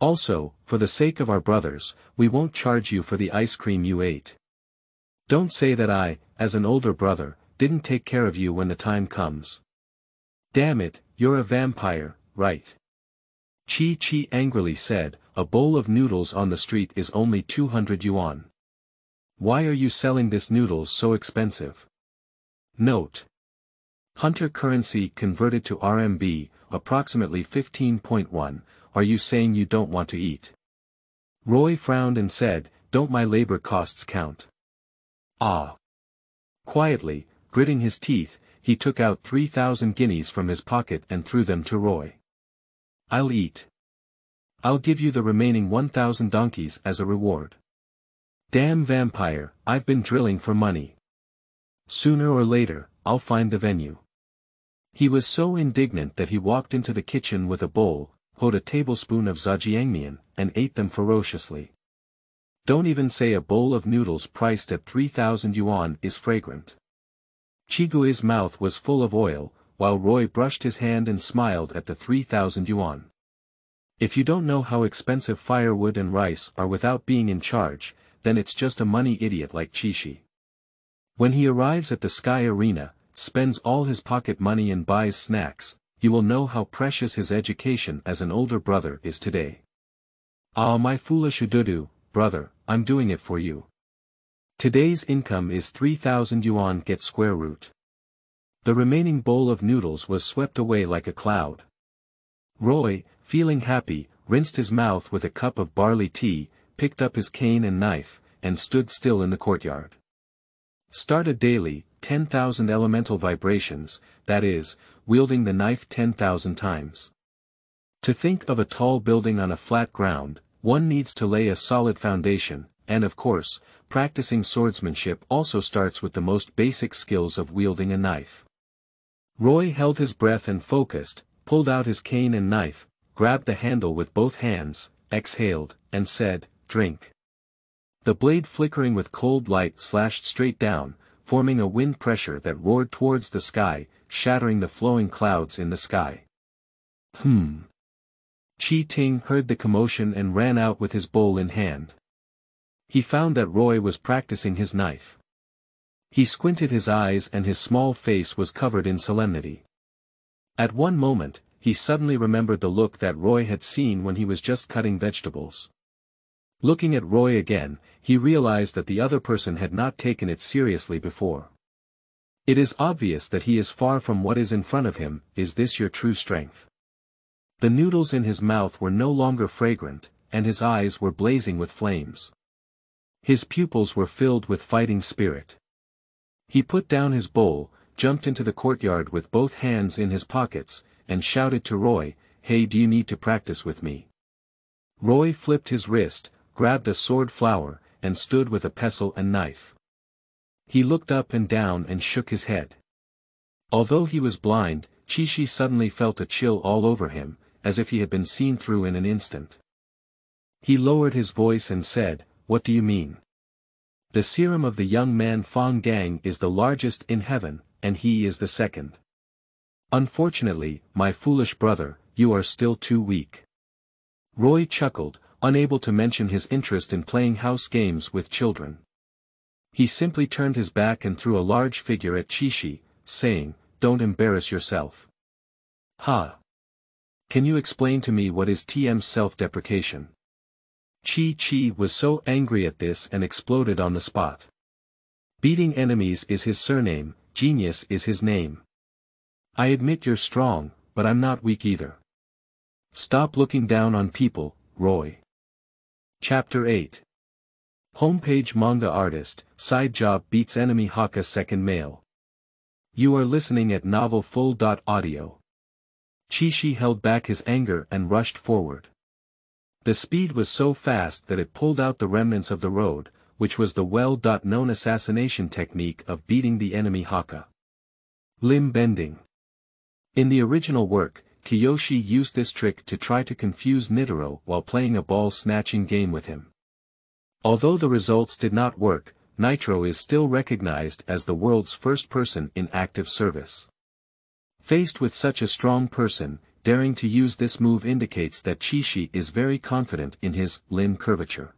Also, for the sake of our brothers, we won't charge you for the ice cream you ate. Don't say that I, as an older brother, didn't take care of you when the time comes. Damn it, you're a vampire, right?" Chi angrily said, "A bowl of noodles on the street is only 200 yuan. Why are you selling this noodles so expensive?" Note. Hunter currency converted to RMB, approximately 15.1, are you saying you don't want to eat? Roy frowned and said, "Don't my labor costs count?" Ah. Quietly, gritting his teeth, he took out 3,000 guineas from his pocket and threw them to Roy. "I'll eat. I'll give you the remaining 1,000 donkeys as a reward." Damn vampire, I've been drilling for money. Sooner or later, I'll find the venue. He was so indignant that he walked into the kitchen with a bowl, poured a tablespoon of zhajiangmian, and ate them ferociously. Don't even say a bowl of noodles priced at 3,000 yuan is fragrant. Chigue's mouth was full of oil, while Roy brushed his hand and smiled at the 3,000 yuan. If you don't know how expensive firewood and rice are without being in charge, then it's just a money idiot like Chishi. When he arrives at the Sky Arena, spends all his pocket money and buys snacks, you will know how precious his education as an older brother is today. Ah, my foolish Oudoudou, brother, I'm doing it for you. Today's income is 3,000 yuan get square root. The remaining bowl of noodles was swept away like a cloud. Roy, feeling happy, rinsed his mouth with a cup of barley tea, picked up his cane and knife, and stood still in the courtyard. Started daily, 10,000 elemental vibrations, that is, wielding the knife 10,000 times. To think of a tall building on a flat ground, one needs to lay a solid foundation, and of course, practicing swordsmanship also starts with the most basic skills of wielding a knife. Roy held his breath and focused, pulled out his cane and knife, grabbed the handle with both hands, exhaled, and said, "Drink." The blade flickering with cold light slashed straight down, forming a wind pressure that roared towards the sky, shattering the flowing clouds in the sky. Chi Ting heard the commotion and ran out with his bowl in hand. He found that Roy was practicing his knife. He squinted his eyes and his small face was covered in solemnity. At one moment, he suddenly remembered the look that Roy had seen when he was just cutting vegetables. Looking at Roy again, he realized that the other person had not taken it seriously before. It is obvious that he is far from what is in front of him. Is this your true strength? The noodles in his mouth were no longer fragrant, and his eyes were blazing with flames. His pupils were filled with fighting spirit. He put down his bowl, jumped into the courtyard with both hands in his pockets, and shouted to Roy, "Hey, do you need to practice with me?" Roy flipped his wrist, grabbed a sword flower, and stood with a pestle and knife. He looked up and down and shook his head. Although he was blind, Chi suddenly felt a chill all over him, as if he had been seen through in an instant. He lowered his voice and said, "What do you mean?" "The serum of the young man Fong Gang is the largest in heaven, and he is the second. Unfortunately, my foolish brother, you are still too weak." Roy chuckled, unable to mention his interest in playing house games with children. He simply turned his back and threw a large figure at Chi, saying, "Don't embarrass yourself." "Ha! Can you explain to me what is TM's self-deprecation?" Chi was so angry at this and exploded on the spot. "Beating enemies is his surname, genius is his name. I admit you're strong, but I'm not weak either. Stop looking down on people, Roy." Chapter 8. Homepage manga artist, side job beats enemy Hakka second male. You are listening at novelfull.audio. Chi held back his anger and rushed forward. The speed was so fast that it pulled out the remnants of the road, which was the well-known assassination technique of beating the enemy Hakka. Limb bending. In the original work, Kiyoshi used this trick to try to confuse Nitaro while playing a ball-snatching game with him. Although the results did not work, Nitro is still recognized as the world's first person in active service. Faced with such a strong person, daring to use this move indicates that Chi is very confident in his limb curvature.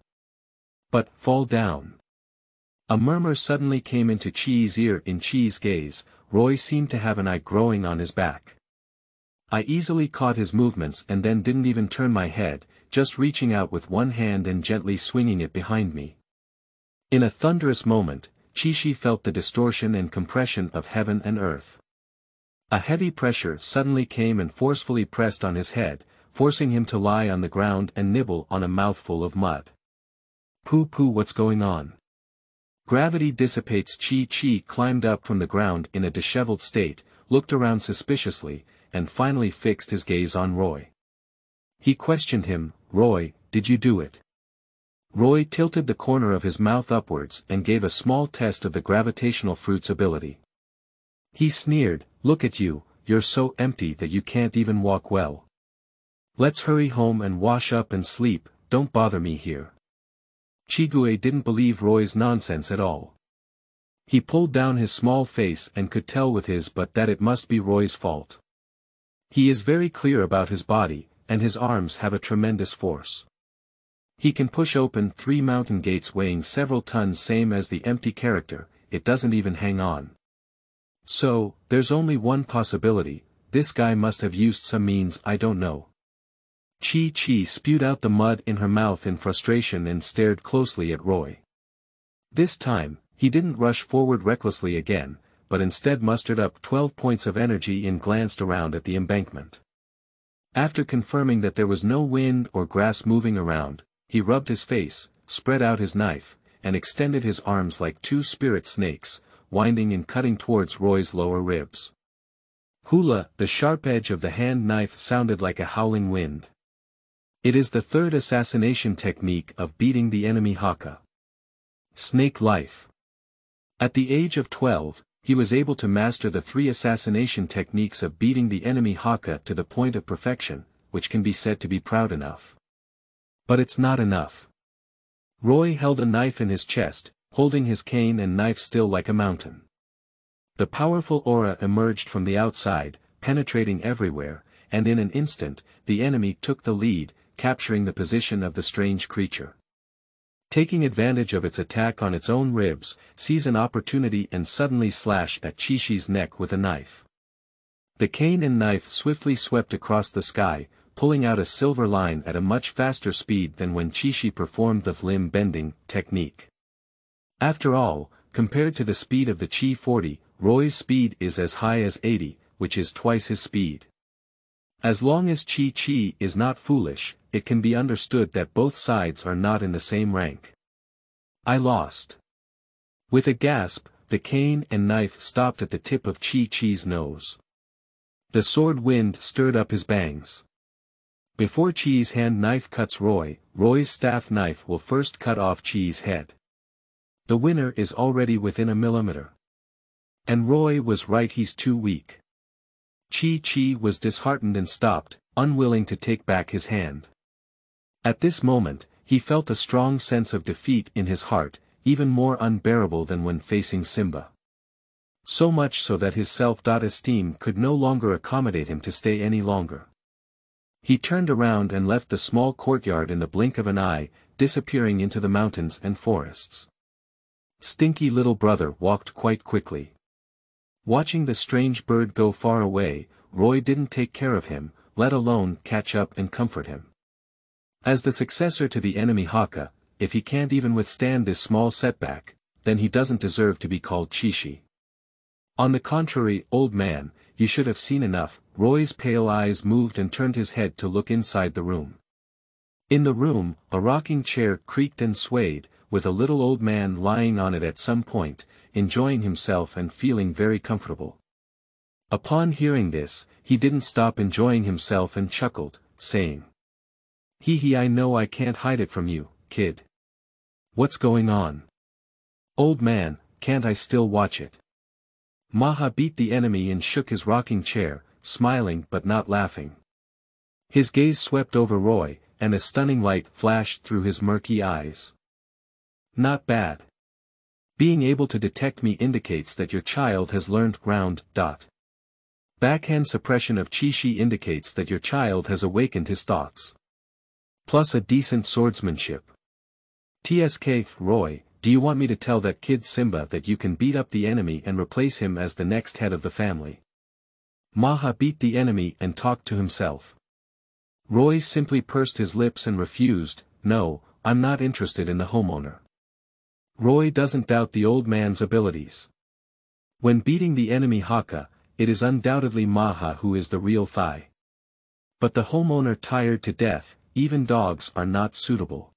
But, fall down. A murmur suddenly came into Chi's ear. In Chi's gaze, Roy seemed to have an eye growing on his back. I easily caught his movements and then didn't even turn my head, just reaching out with one hand and gently swinging it behind me. In a thunderous moment, Chi felt the distortion and compression of heaven and earth. A heavy pressure suddenly came and forcefully pressed on his head, forcing him to lie on the ground and nibble on a mouthful of mud. Pooh, what's going on? Gravity dissipates. Chi climbed up from the ground in a disheveled state, looked around suspiciously, and finally fixed his gaze on Roy. He questioned him, "Roy, did you do it?" Roy tilted the corner of his mouth upwards and gave a small test of the gravitational fruit's ability. He sneered, "Look at you, you're so empty that you can't even walk well. Let's hurry home and wash up and sleep, don't bother me here." Chiguei didn't believe Roy's nonsense at all. He pulled down his small face and could tell with his butt that it must be Roy's fault. He is very clear about his body, and his arms have a tremendous force. He can push open 3 mountain gates weighing several tons, same as the empty character, it doesn't even hang on. So, there's only one possibility, this guy must have used some means I don't know. Chi spewed out the mud in her mouth in frustration and stared closely at Roy. This time, he didn't rush forward recklessly again, but instead mustered up 12 points of energy and glanced around at the embankment. After confirming that there was no wind or grass moving around, he rubbed his face, spread out his knife, and extended his arms like 2 spirit snakes, winding and cutting towards Roy's lower ribs. Hula, the sharp edge of the hand knife sounded like a howling wind. It is the 3rd assassination technique of beating the enemy Hakka. Snake life. At the age of 12, he was able to master the 3 assassination techniques of beating the enemy Hakka to the point of perfection, which can be said to be proud enough. But it's not enough. Roy held a knife in his chest, holding his cane and knife still like a mountain. The powerful aura emerged from the outside, penetrating everywhere, and in an instant, the enemy took the lead, capturing the position of the strange creature. taking advantage of its attack on its own ribs, sees an opportunity and suddenly slash at Chi-Chi's neck with a knife. The cane and knife swiftly swept across the sky, pulling out a silver line at a much faster speed than when Chi-Chi performed the limb-bending technique. After all, compared to the speed of the Chi-40, Roy's speed is as high as 80, which is twice his speed. As long as Chi-Chi is not foolish, it can be understood that both sides are not in the same rank. I lost. With a gasp, the cane and knife stopped at the tip of Chi-Chi's nose. The sword wind stirred up his bangs. Before Chi's hand knife cuts Roy's staff knife will first cut off Chi's head. The winner is already within a millimeter. And Roy was right, he's too weak. Chi was disheartened and stopped, unwilling to take back his hand. At this moment, he felt a strong sense of defeat in his heart, even more unbearable than when facing Simba. So much so that his self-esteem could no longer accommodate him to stay any longer. He turned around and left the small courtyard in the blink of an eye, disappearing into the mountains and forests. Stinky little brother walked quite quickly. Watching the strange bird go far away, Roy didn't take care of him, let alone catch up and comfort him. As the successor to the enemy Hakka, if he can't even withstand this small setback, then he doesn't deserve to be called Chi-Chi. On the contrary, old man, you should have seen enough. Roy's pale eyes moved and turned his head to look inside the room. In the room, a rocking chair creaked and swayed, with a little old man lying on it at some point, enjoying himself and feeling very comfortable. Upon hearing this, he didn't stop enjoying himself and chuckled, saying, "Hee, I know I can't hide it from you, kid. What's going on? Old man, can't I still watch it?" Maha beat the enemy and shook his rocking chair, smiling but not laughing. His gaze swept over Roy, and a stunning light flashed through his murky eyes. "Not bad. Being able to detect me indicates that your child has learned ground. Backhand suppression of Chi-Chi indicates that your child has awakened his thoughts. Plus a decent swordsmanship. TSK, Roy, do you want me to tell that kid Simba that you can beat up the enemy and replace him as the next head of the family?" Maha beat the enemy and talked to himself. Roy simply pursed his lips and refused, "No, I'm not interested in the homeowner." Roy doesn't doubt the old man's abilities. When beating the enemy Hakka, it is undoubtedly Maha who is the real Thai. But the homeowner tired to death, even dogs are not suitable.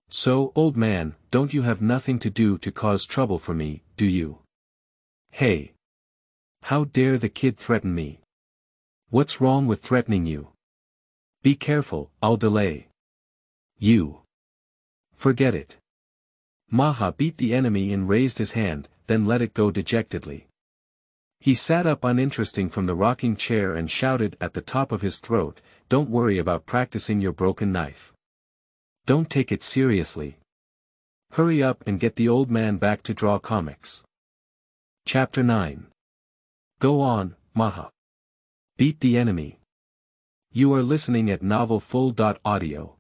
So, old man, don't you have nothing to do to cause trouble for me, do you? Hey! How dare the kid threaten me? What's wrong with threatening you? Be careful, I'll delay. You. Forget it. Maha beat the enemy and raised his hand, then let it go dejectedly. He sat up uninteresting from the rocking chair and shouted at the top of his throat, "Don't worry about practicing your broken knife. Don't take it seriously. Hurry up and get the old man back to draw comics." Chapter 9. Go on, Maha. Beat the enemy. You are listening at novelfull.audio.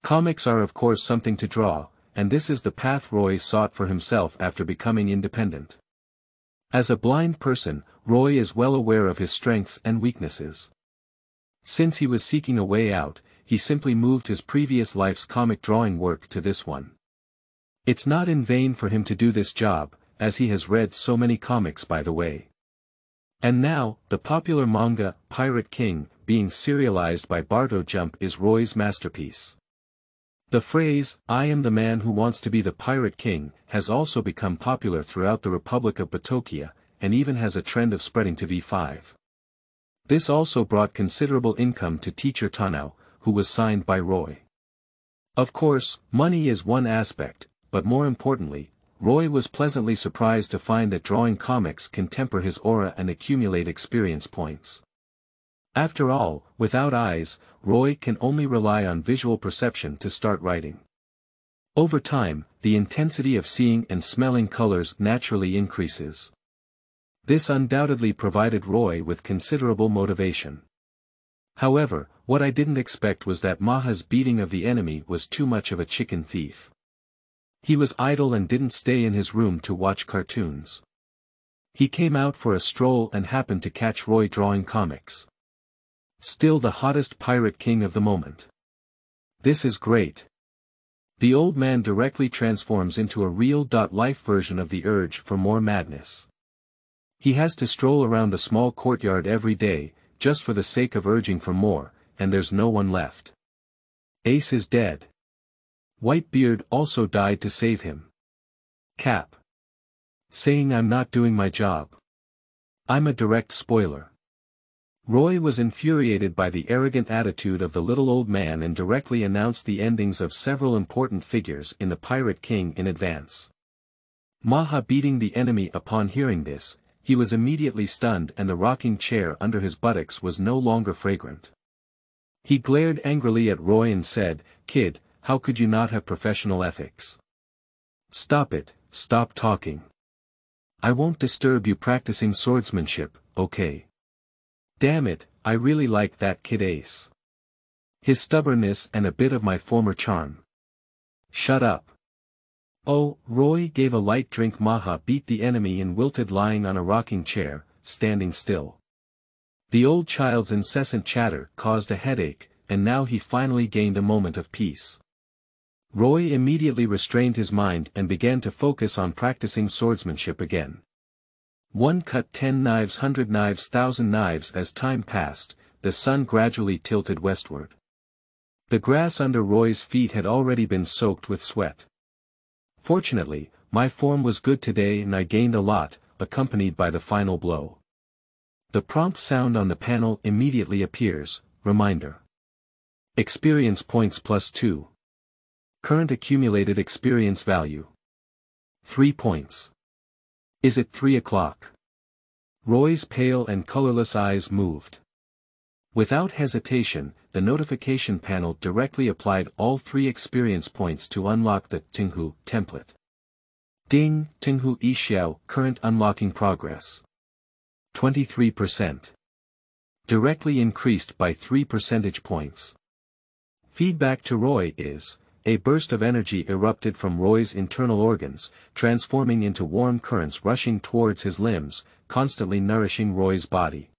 Comics are of course something to draw, and this is the path Roy sought for himself after becoming independent. As a blind person, Roy is well aware of his strengths and weaknesses. Since he was seeking a way out, he simply moved his previous life's comic drawing work to this one. It's not in vain for him to do this job, as he has read so many comics by the way. And now, the popular manga, Pirate King, being serialized by Barto Jump is Roy's masterpiece. The phrase, "I am the man who wants to be the Pirate King," has also become popular throughout the Republic of Batokea, and even has a trend of spreading to V5. This also brought considerable income to teacher Tanao, who was signed by Roy. Of course, money is one aspect, but more importantly, Roy was pleasantly surprised to find that drawing comics can temper his aura and accumulate experience points. After all, without eyes, Roy can only rely on visual perception to start writing. Over time, the intensity of seeing and smelling colors naturally increases. This undoubtedly provided Roy with considerable motivation. However, what I didn't expect was that Maha's beating of the enemy was too much of a chicken thief. He was idle and didn't stay in his room to watch cartoons. He came out for a stroll and happened to catch Roy drawing comics. Still the hottest pirate king of the moment. This is great. The old man directly transforms into a real-life version of the urge for more madness. He has to stroll around the small courtyard every day, just for the sake of urging for more, and there's no one left. Ace is dead. Whitebeard also died to save him. Cap. Saying I'm not doing my job. I'm a direct spoiler. Roy was infuriated by the arrogant attitude of the little old man and directly announced the endings of several important figures in the Pirate King in advance. Maha beating the enemy. Upon hearing this, he was immediately stunned and the rocking chair under his buttocks was no longer fragrant. He glared angrily at Roy and said, "Kid, how could you not have professional ethics? Stop it, stop talking. I won't disturb you practicing swordsmanship, okay? Damn it, I really like that kid Ace. His stubbornness and a bit of my former charm. Shut up." Oh, Roy gave a light drink. Maha beat the enemy and wilted lying on a rocking chair, standing still. The old child's incessant chatter caused a headache, and now he finally gained a moment of peace. Roy immediately restrained his mind and began to focus on practicing swordsmanship again. 1 cut 10 knives 100 knives 1000 knives. As time passed, the sun gradually tilted westward. The grass under Roy's feet had already been soaked with sweat. Fortunately, my form was good today and I gained a lot, accompanied by the final blow. The prompt sound on the panel immediately appears, reminder. Experience points +2. Current accumulated experience value. 3 points. Is it 3 o'clock? Roy's pale and colorless eyes moved. Without hesitation, the notification panel directly applied all 3 experience points to unlock the Tinghu template. Ding, Tinghu Ishiao, current unlocking progress. 23%. Directly increased by 3 percentage points. Feedback to Roy is, a burst of energy erupted from Roy's internal organs, transforming into warm currents rushing towards his limbs, constantly nourishing Roy's body.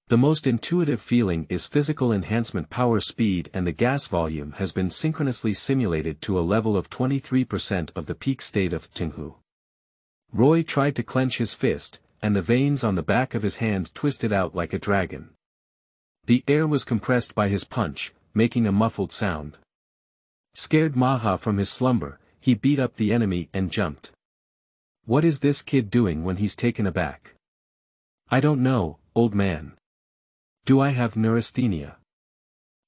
The most intuitive feeling is physical enhancement. Power speed and the gas volume has been synchronously simulated to a level of 23% of the peak state of Tinghu. Roy tried to clench his fist, and the veins on the back of his hand twisted out like a dragon. The air was compressed by his punch, making a muffled sound. Scared Maha from his slumber, he beat up the enemy and jumped. What is this kid doing when he's taken aback? I don't know, old man. Do I have neurasthenia?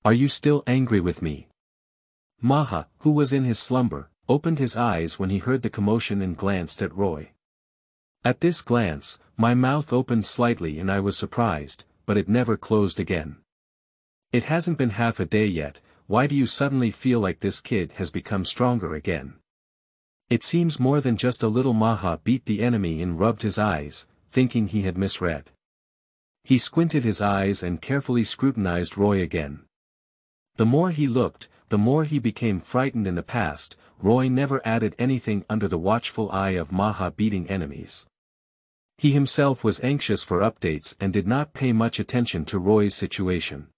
Are you still angry with me? Maha, who was in his slumber, opened his eyes when he heard the commotion and glanced at Roy. At this glance, my mouth opened slightly and I was surprised, but it never closed again. It hasn't been half a day yet. Why do you suddenly feel like this kid has become stronger again? It seems more than just a little. Maha beat the enemy and rubbed his eyes, thinking he had misread. He squinted his eyes and carefully scrutinized Roy again. The more he looked, the more he became frightened. In the past, Roy never added anything under the watchful eye of Maha beating enemies. He himself was anxious for updates and did not pay much attention to Roy's situation.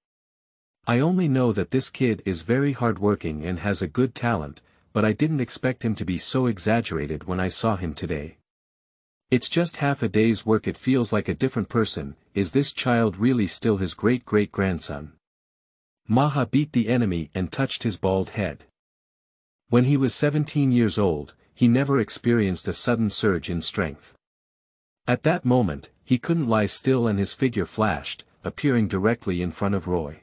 I only know that this kid is very hardworking and has a good talent, but I didn't expect him to be so exaggerated when I saw him today. It's just half a day's work. It feels like a different person. Is this child really still his great-great-grandson? Maha beat the enemy and touched his bald head. When he was 17 years old, he never experienced a sudden surge in strength. At that moment, he couldn't lie still and his figure flashed, appearing directly in front of Roy.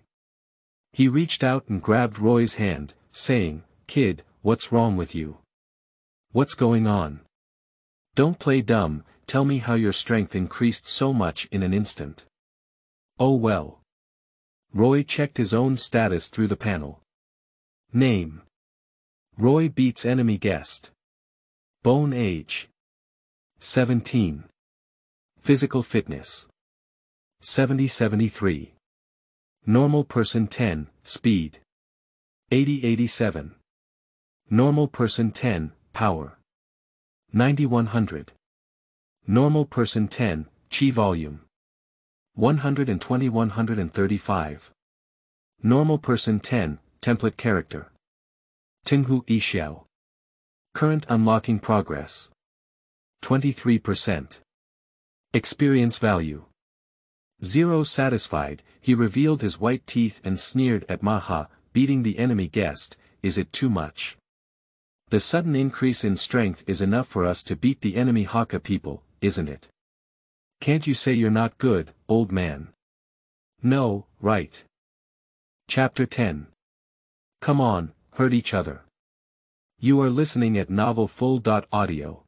He reached out and grabbed Roy's hand, saying, "Kid, what's wrong with you? What's going on? Don't play dumb, tell me how your strength increased so much in an instant." Oh well. Roy checked his own status through the panel. Name. Roy beats enemy guest. Bone age. 17. Physical fitness. 70-73. Normal person 10, speed. 80-87. Normal person 10, Power. 9100. Normal Person 10, Chi Volume. 120-135. Normal Person 10, Template Character. Tinghu Xiao. Current Unlocking Progress. 23%. Experience Value. 0 Satisfied, he revealed his white teeth and sneered at Maha, beating the enemy guest. Is it too much? The sudden increase in strength is enough for us to beat the enemy Hakka people, isn't it? Can't you say you're not good, old man? No, right. Chapter 10. Come on, hurt each other. You are listening at Novel Full. Audio.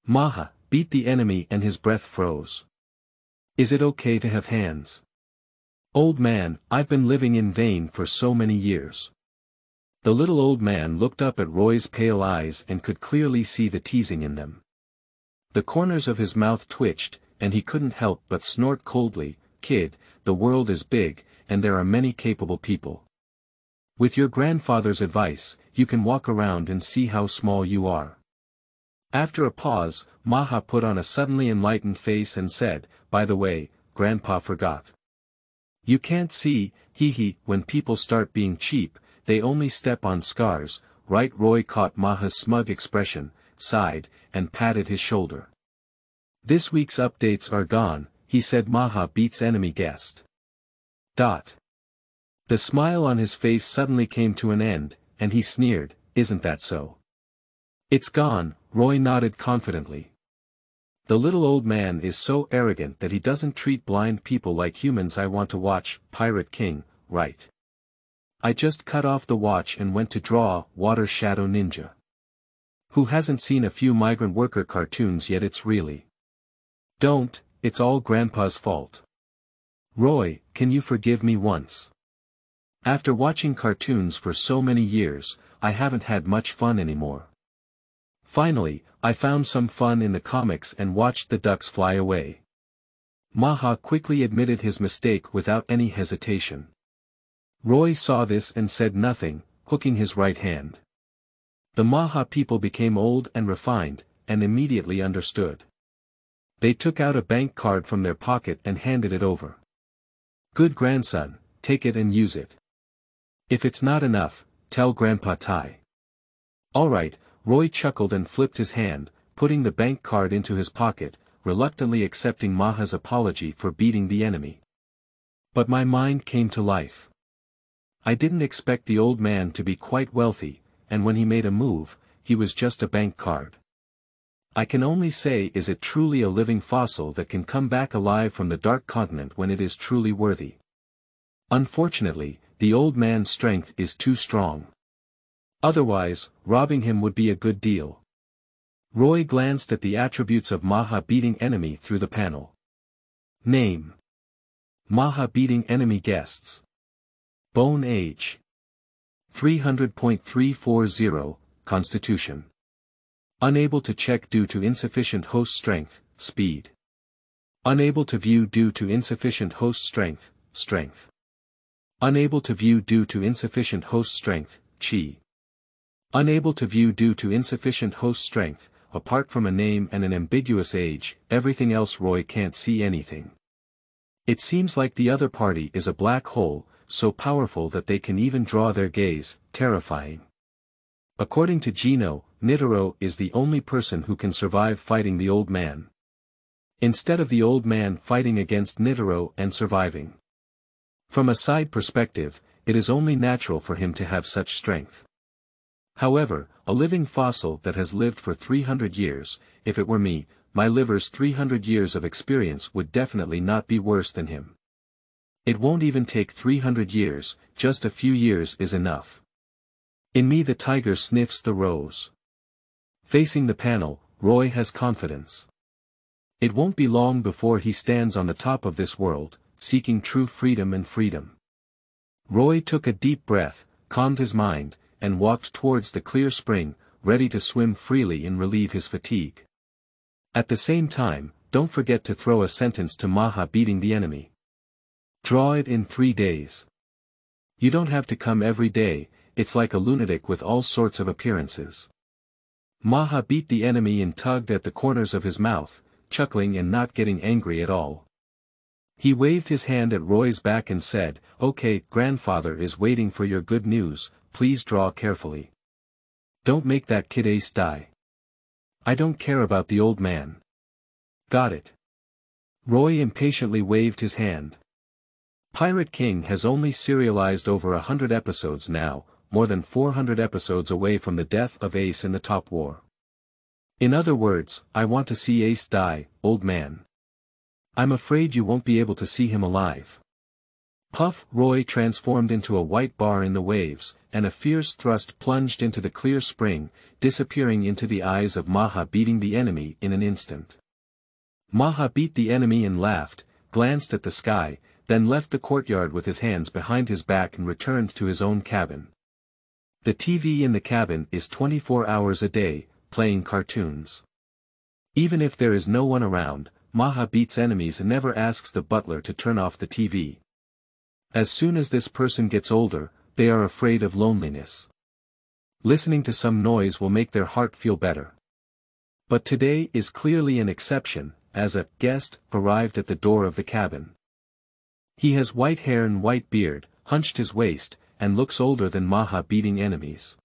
Maha beat the enemy and his breath froze. Is it okay to have hands? Old man, I've been living in vain for so many years. The little old man looked up at Roy's pale eyes and could clearly see the teasing in them. The corners of his mouth twitched, and he couldn't help but snort coldly. Kid, the world is big, and there are many capable people. With your grandfather's advice, you can walk around and see how small you are. After a pause, Maha put on a suddenly enlightened face and said, by the way, Grandpa forgot. You can't see, when people start being cheap, they only step on scars, right? Roy caught Maha's smug expression, sighed, and patted his shoulder. This week's updates are gone, he said. Maha beats enemy guest. The smile on his face suddenly came to an end, and he sneered, isn't that so? It's gone, Roy nodded confidently. The little old man is so arrogant that he doesn't treat blind people like humans. I want to watch Pirate King, right? I just cut off the watch and went to draw Water Shadow Ninja. Who hasn't seen a few migrant worker cartoons yet? It's really. Don't, it's all Grandpa's fault. Roy, can you forgive me once? After watching cartoons for so many years, I haven't had much fun anymore. Finally, I found some fun in the comics and watched the ducks fly away. Maha quickly admitted his mistake without any hesitation. Roy saw this and said nothing, hooking his right hand. The Maha people became old and refined, and immediately understood. They took out a bank card from their pocket and handed it over. Good grandson, take it and use it. If it's not enough, tell Grandpa Tai. Alright, Roy chuckled and flipped his hand, putting the bank card into his pocket, reluctantly accepting Maha's apology for beating the enemy. But my mind came to life. I didn't expect the old man to be quite wealthy, and when he made a move, he was just a bank card. I can only say, is it truly a living fossil that can come back alive from the dark continent when it is truly worthy? Unfortunately, the old man's strength is too strong. Otherwise, robbing him would be a good deal. Roy glanced at the attributes of Maha beating enemy through the panel. Name. Maha beating enemy guests. Bone age. 300.340, Constitution. Unable to check due to insufficient host strength, speed. Unable to view due to insufficient host strength, strength. Unable to view due to insufficient host strength, chi. Unable to view due to insufficient host strength, apart from a name and an ambiguous age, everything else. Roy can't see anything. It seems like the other party is a black hole, so powerful that they can even draw their gaze, terrifying. According to Gino, Nitaro is the only person who can survive fighting the old man. Instead of the old man fighting against Nitaro and surviving. From a side perspective, it is only natural for him to have such strength. However, a living fossil that has lived for 300 years, if it were me, my liver's 300 years of experience would definitely not be worse than him. It won't even take 300 years, just a few years is enough. In me the tiger sniffs the rose. Facing the panel, Roy has confidence. It won't be long before he stands on the top of this world, seeking true freedom and freedom. Roy took a deep breath, calmed his mind, and walked towards the clear spring, ready to swim freely and relieve his fatigue. At the same time, don't forget to throw a sentence to Maha beating the enemy. Draw it in 3 days. You don't have to come every day, it's like a lunatic with all sorts of appearances. Maha beat the enemy and tugged at the corners of his mouth, chuckling and not getting angry at all. He waved his hand at Roy's back and said, "Okay, grandfather is waiting for your good news, please draw carefully. Don't make that kid Ace die. I don't care about the old man." "Got it." Roy impatiently waved his hand. Pirate King has only serialized over 100 episodes now, more than 400 episodes away from the death of Ace in the Top War. In other words, I want to see Ace die, old man. I'm afraid you won't be able to see him alive. Puff! Roy transformed into a white bar in the waves, and a fierce thrust plunged into the clear spring, disappearing into the eyes of Maha, beating the enemy in an instant. Maha beat the enemy and laughed, glanced at the sky, then left the courtyard with his hands behind his back and returned to his own cabin. The TV in the cabin is 24 hours a day, playing cartoons. Even if there is no one around, Maha beats enemies and never asks the butler to turn off the TV. As soon as this person gets older, they are afraid of loneliness. Listening to some noise will make their heart feel better. But today is clearly an exception, as a guest arrived at the door of the cabin. He has white hair and white beard, hunched his waist, and looks older than Maha beating enemies.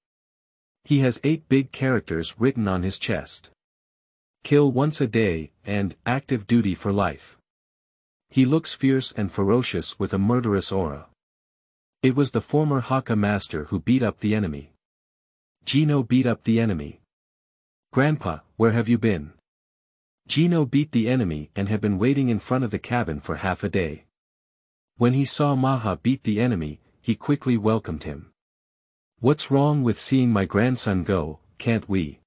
He has 8 big characters written on his chest. Kill once a day, and active duty for life. He looks fierce and ferocious with a murderous aura. It was the former Hakka master who beat up the enemy. Gino beat up the enemy. "Grandpa, where have you been?" Gino beat the enemy and had been waiting in front of the cabin for half a day. When he saw Maha beat the enemy, he quickly welcomed him. "What's wrong with seeing my grandson go, can't we?"